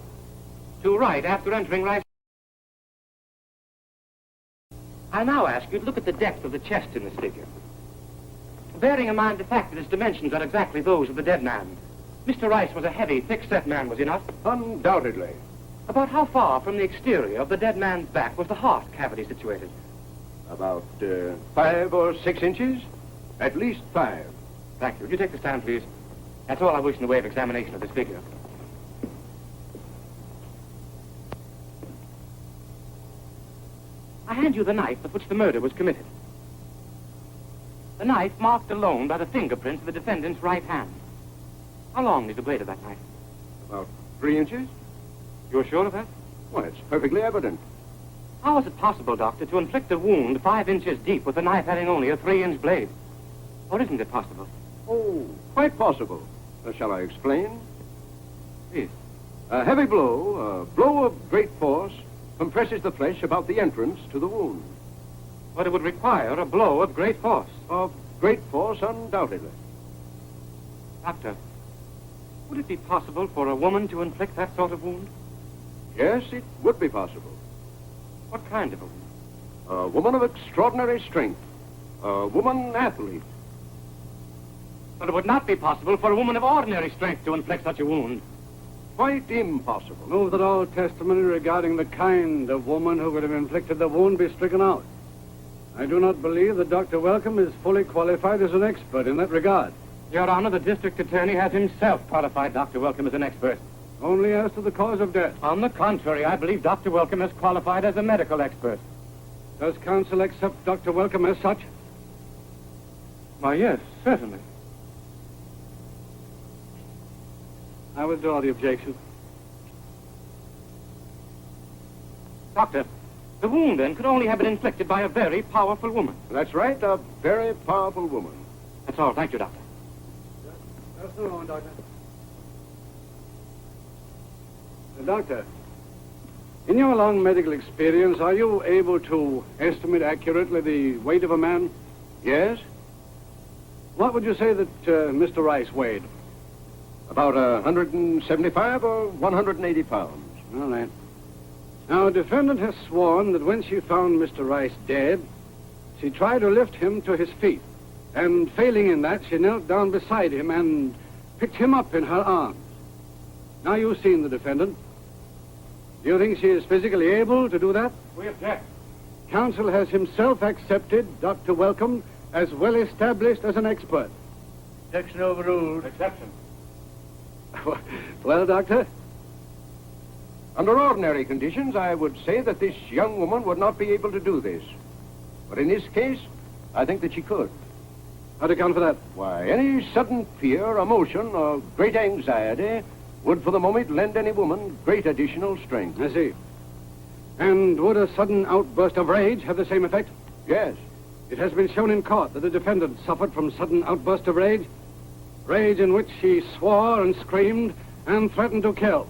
to right after entering right. I now ask you to look at the depth of the chest in this figure. Bearing in mind the fact that its dimensions are exactly those of the dead man, Mr. Rice was a heavy, thick-set man, was he not? Undoubtedly. About how far from the exterior of the dead man's back was the heart cavity situated? About 5 or 6 inches. At least 5. Thank you. Would you take the stand, please? That's all I wish in the way of examination of this figure. I hand you the knife with which the murder was committed. The knife marked alone by the fingerprints of the defendant's right hand. How long is the blade of that knife? About 3 inches. You're sure of that? Why, it's perfectly evident. How is it possible, Doctor, to inflict a wound 5 inches deep with a knife having only a 3-inch blade? Or isn't it possible? Oh, quite possible. Shall I explain? Please. A heavy blow, a blow of great force, compresses the flesh about the entrance to the wound. But it would require a blow of great force. Of great force, undoubtedly. Doctor, would it be possible for a woman to inflict that sort of wound? Yes, it would be possible. What kind of a woman? A woman of extraordinary strength. A woman athlete. But it would not be possible for a woman of ordinary strength to inflict such a wound. Quite impossible. Move that all testimony regarding the kind of woman who would have inflicted the wound be stricken out. I do not believe that Dr. Welcome is fully qualified as an expert in that regard. Your Honor, the district attorney has himself qualified Dr. Welcome as an expert. Only as to the cause of death. On the contrary, I believe Dr. Welcome is qualified as a medical expert. Does counsel accept Dr. Welcome as such? Why, yes, certainly. I withdraw the objection. Doctor, the wound, then, could only have been inflicted by a very powerful woman. That's right, a very powerful woman. That's all. Thank you, Doctor. That's the wrong, Doctor. Doctor, in your long medical experience, are you able to estimate accurately the weight of a man? Yes? What would you say that Mr. Rice weighed? About 175 or 180 pounds. All right. Now, a defendant has sworn that when she found Mr. Rice dead, she tried to lift him to his feet. And failing in that, she knelt down beside him and picked him up in her arms. Now, you've seen the defendant. Do you think she is physically able to do that? We object. Counsel has himself accepted Dr. Welcome as well established as an expert. Objection overruled. Exception. Well, Doctor? Under ordinary conditions, I would say that this young woman would not be able to do this. But in this case, I think that she could. How to account for that? Why, any sudden fear, emotion, or great anxiety would for the moment lend any woman great additional strength. I see. And would a sudden outburst of rage have the same effect? Yes. It has been shown in court that the defendant suffered from sudden outburst of rage. Rage in which she swore and screamed and threatened to kill.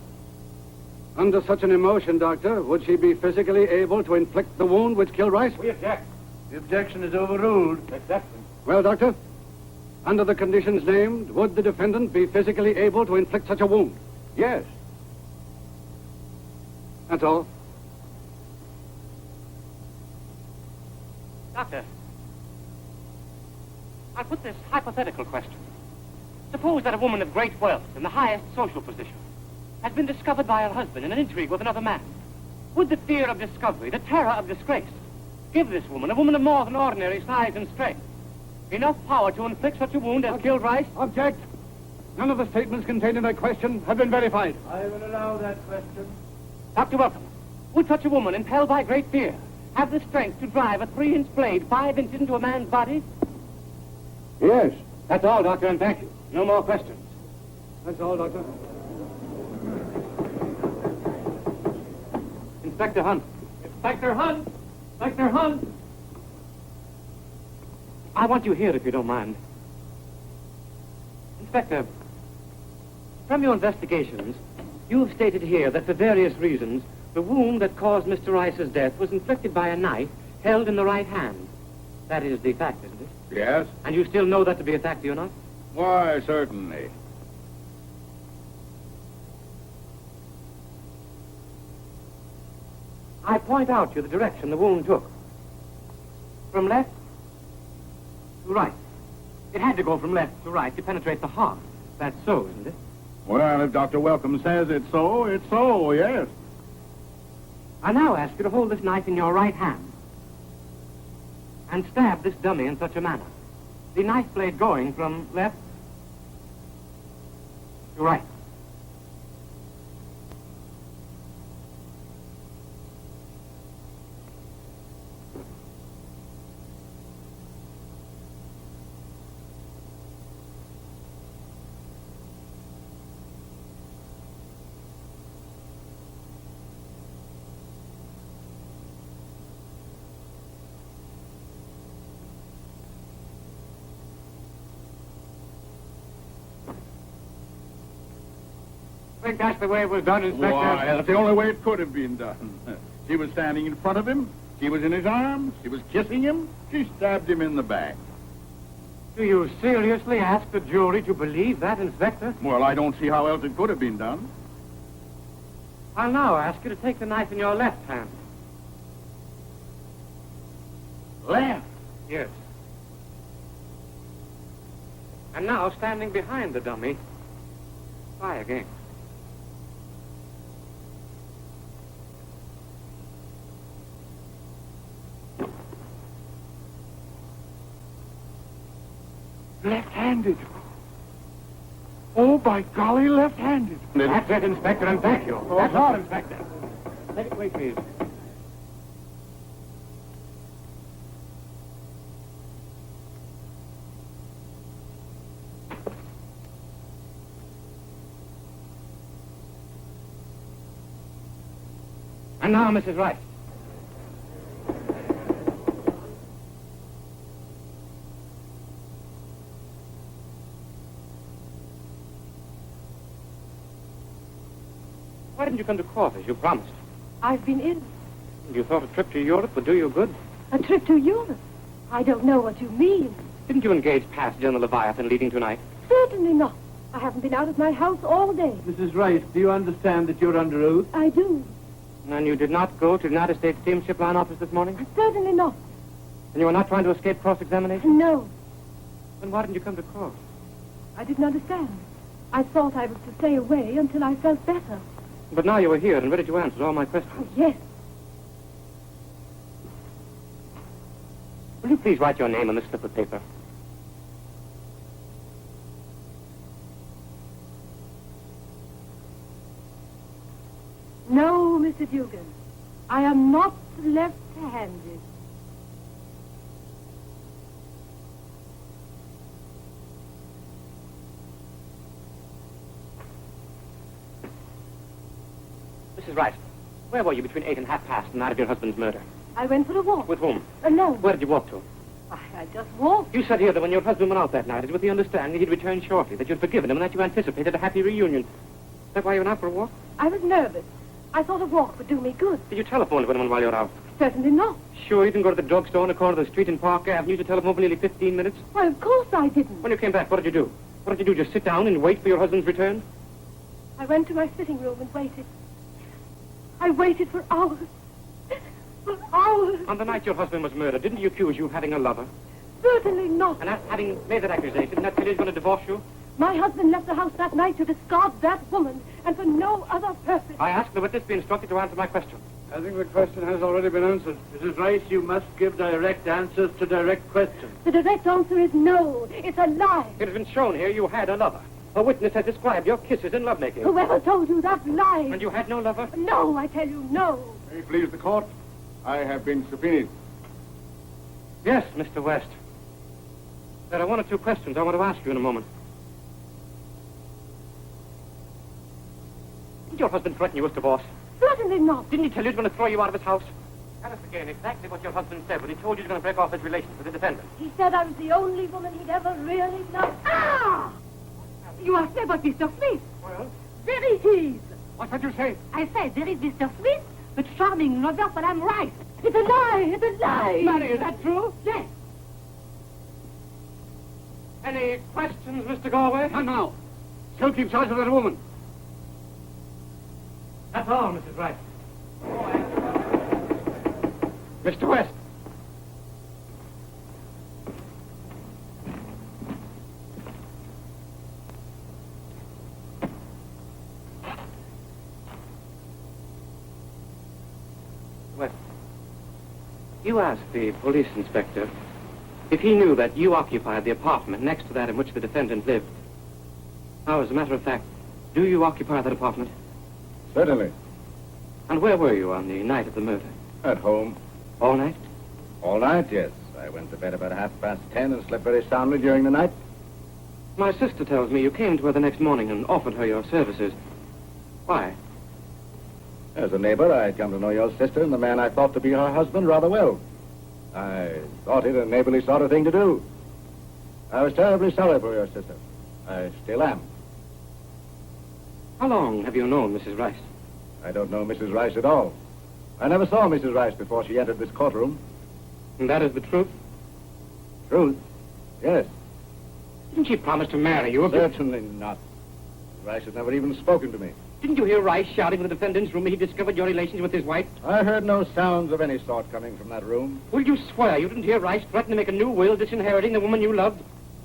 Under such an emotion, Doctor, would she be physically able to inflict the wound which killed Rice? We object. The objection is overruled. Objection. Well, Doctor, under the conditions named, would the defendant be physically able to inflict such a wound? Yes. That's all. Doctor, I'll put this hypothetical question. Suppose that a woman of great wealth in the highest social position has been discovered by her husband in an intrigue with another man. Would the fear of discovery, the terror of disgrace, give this woman, a woman of more than ordinary size and strength, enough power to inflict such a wound as killed Rice? Object. None of the statements contained in that question have been verified. I will allow that question. Dr. Welcome, would such a woman, impelled by great fear, have the strength to drive a 3-inch blade 5 inches into a man's body? Yes. That's all, Doctor, and thank you. No more questions. That's all, Doctor. Inspector Hunt. Inspector Hunt! Inspector Hunt! I want you here, if you don't mind. Inspector, from your investigations, you have stated here that for various reasons, the wound that caused Mr. Rice's death was inflicted by a knife held in the right hand. That is the fact, isn't it? Yes? And you still know that to be a fact, do you not? Why, certainly. I point out to you the direction the wound took. From left to right. It had to go from left to right to penetrate the heart. That's so, isn't it? Well, if Dr. Welcome says it's so, yes. I now ask you to hold this knife in your right hand and stab this dummy in such a manner. The knife blade going from left to right. I think that's the way it was done, Inspector. Why, that's the only way it could have been done. She was standing in front of him. She was in his arms. She was kissing him. She stabbed him in the back. Do you seriously ask the jury to believe that, Inspector? Well, I don't see how else it could have been done. I'll now ask you to take the knife in your left hand. Left? Yes. And now, standing behind the dummy, try again. Left-handed. Oh, by golly, left-handed. That's it, Inspector, and thank you. That's all, Inspector. Take it away, please. And now, Mrs. Rice. Why didn't you come to court as you promised? I've been ill. You thought a trip to Europe would do you good? A trip to Europe? I don't know what you mean. Didn't you engage passenger on the Leviathan leading tonight? Certainly not. I haven't been out of my house all day. Mrs. Rice, do you understand that you're under oath? I do. And you did not go to the United States Steamship Line office this morning? Certainly not. And you were not trying to escape cross-examination? No. Then why didn't you come to court? I didn't understand. I thought I was to stay away until I felt better. But now you are here and ready to answer all my questions. Oh, yes. Will you please write your name on this slip of paper? No, Mr. Dugan. I am not left-handed. Mrs. Rice, where were you between 8 and half past the night of your husband's murder? I went for a walk. With whom? Alone. Where did you walk to? I just walked. You said here that when your husband went out that night, it was with the understanding that he'd return shortly, that you'd forgiven him, and that you anticipated a happy reunion. Is that why you went out for a walk? I was nervous. I thought a walk would do me good. Did you telephone to anyone while you were out? Certainly not. Sure, you didn't go to the drugstore on the corner of the street in Park Avenue to telephone for nearly 15 minutes? Why, of course I didn't. When you came back, what did you do? What did you do, just sit down and wait for your husband's return? I went to my sitting room and waited. I waited for hours. For hours. On the night your husband was murdered, didn't he accuse you of having a lover? Certainly not. And after having made that accusation, didn't that tell you he's going to divorce you? My husband left the house that night to discard that woman, and for no other purpose. I ask the witness be instructed to answer my question. I think the question has already been answered. Mrs. Rice, you must give direct answers to direct questions. The direct answer is no. It's a lie. It has been shown here you had a lover. A witness has described your kisses and lovemaking. Whoever told you that lies. And you had no lover? No, I tell you, no. May it please the court, I have been subpoenaed. Yes, Mr. West. There are one or two questions I want to ask you in a moment. Did your husband threaten you with divorce? Certainly not. Didn't he tell you he was going to throw you out of his house? Tell us again exactly what your husband said when he told you he was going to break off his relations with the defendant. He said I was the only woman he'd ever really loved. Ah! You are said about Mr. Smith. Well? There he is. What did you say? I said there is Mr. Smith, the charming lover, but I'm right. It's a lie. It's a lie. Mary, is that true? Yes. Any questions, Mr. Galway? Not now. Still keep charge of that woman. That's all, Mrs. Rice. Mr. West. West, you asked the police inspector if he knew that you occupied the apartment next to that in which the defendant lived. Now, as a matter of fact, do you occupy that apartment? Certainly. And where were you on the night of the murder? At home. All night? All night, yes. I went to bed about 10:30 and slept very soundly during the night. My sister tells me you came to her the next morning and offered her your services. Why? As a neighbor, I had come to know your sister and the man I thought to be her husband rather well. I thought it a neighborly sort of thing to do. I was terribly sorry for your sister. I still am. How long have you known Mrs. Rice? I don't know Mrs. Rice at all. I never saw Mrs. Rice before she entered this courtroom. And that is the truth? Truth? Yes. Didn't she promise to marry you? Certainly not. Mrs. Rice had never even spoken to me. Didn't you hear Rice shouting in the defendant's room when he discovered your relations with his wife? I heard no sounds of any sort coming from that room. Will you swear you didn't hear Rice threaten to make a new will disinheriting the woman you loved?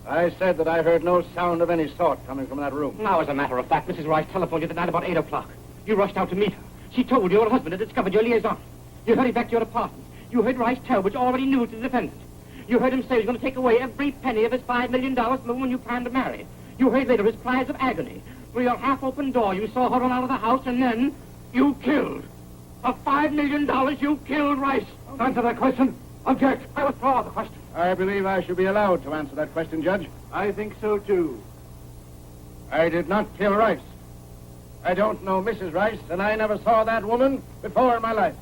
I said that I heard no sound of any sort coming from that room. Now, as a matter of fact, Mrs. Rice telephoned you that night about 8 o'clock. You rushed out to meet her. She told you her husband had discovered your liaison. You hurried back to your apartment. You heard Rice tell what you already knew to the defendant. You heard him say he was going to take away every penny of his $5 million from the woman you planned to marry. You heard later his cries of agony. Through your half-open door, you saw her run out of the house, and then you killed. For $5 million, you killed Rice. Answer that question. Object. I withdraw the question. I believe I should be allowed to answer that question, Judge. I think so, too. I did not kill Rice. I don't know Mrs. Rice, and I never saw that woman before in my life.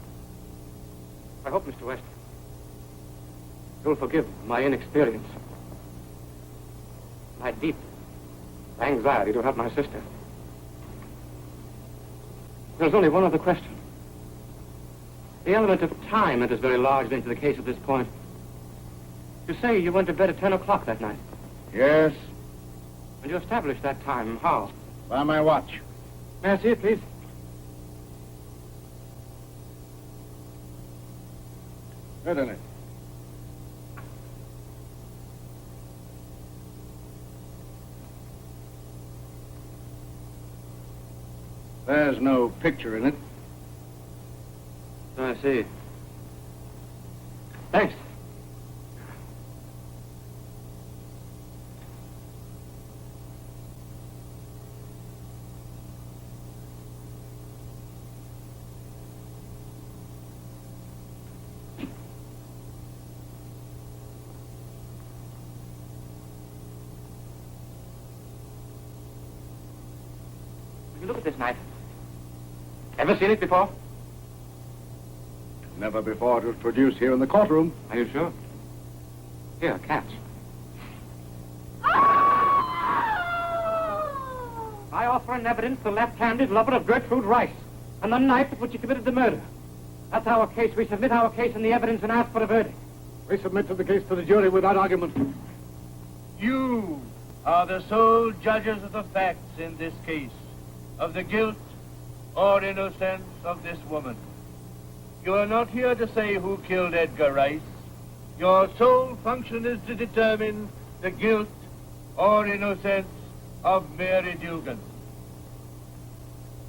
I hope, Mr. West, you'll forgive my inexperience, my deep anxiety to help my sister. There's only one other question. The element of time enters very largely into the case at this point. You say you went to bed at 10 o'clock that night. Yes. And you established that time. How? By my watch. May I see it, please? Certainly. There's no picture in it. I see. Thanks. this knife? Ever seen it before? Never before it was produced here in the courtroom. Are you sure? Here, catch. I offer in evidence the left-handed lover of Gertrude Rice and the knife with which he committed the murder. That's our case. We submit our case and the evidence and ask for a verdict. We submit the case to the jury without argument. You are the sole judges of the facts in this case, of the guilt or innocence of this woman. You are not here to say who killed Edgar Rice. Your sole function is to determine the guilt or innocence of Mary Dugan.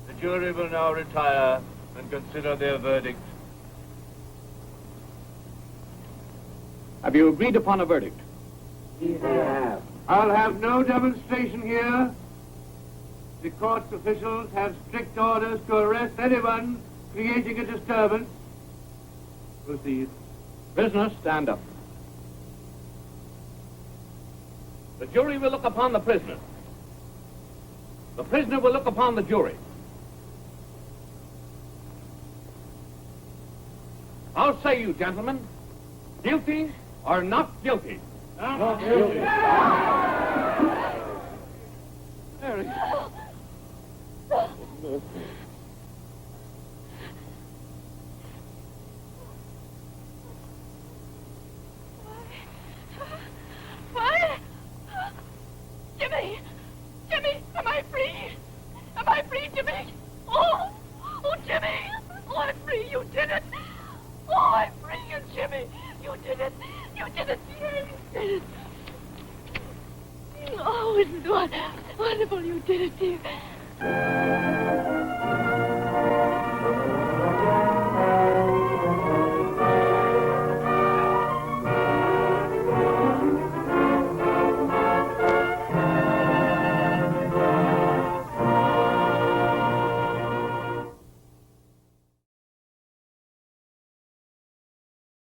The jury will now retire and consider their verdict. Have you agreed upon a verdict? Yes, I have. I'll have no demonstration here. The court's officials have strict orders to arrest anyone creating a disturbance. Proceed. Prisoner, stand up. The jury will look upon the prisoner. The prisoner will look upon the jury. How say you, gentlemen? Guilty or not guilty? Not guilty. Mary. What? Jimmy! Jimmy, am I free? Am I free, Jimmy? Oh, Jimmy! Oh, I'm free, you did it! Oh, I'm free, you Jimmy! You did it! You did it! You did it! Oh, isn't it wonderful you did it, dear?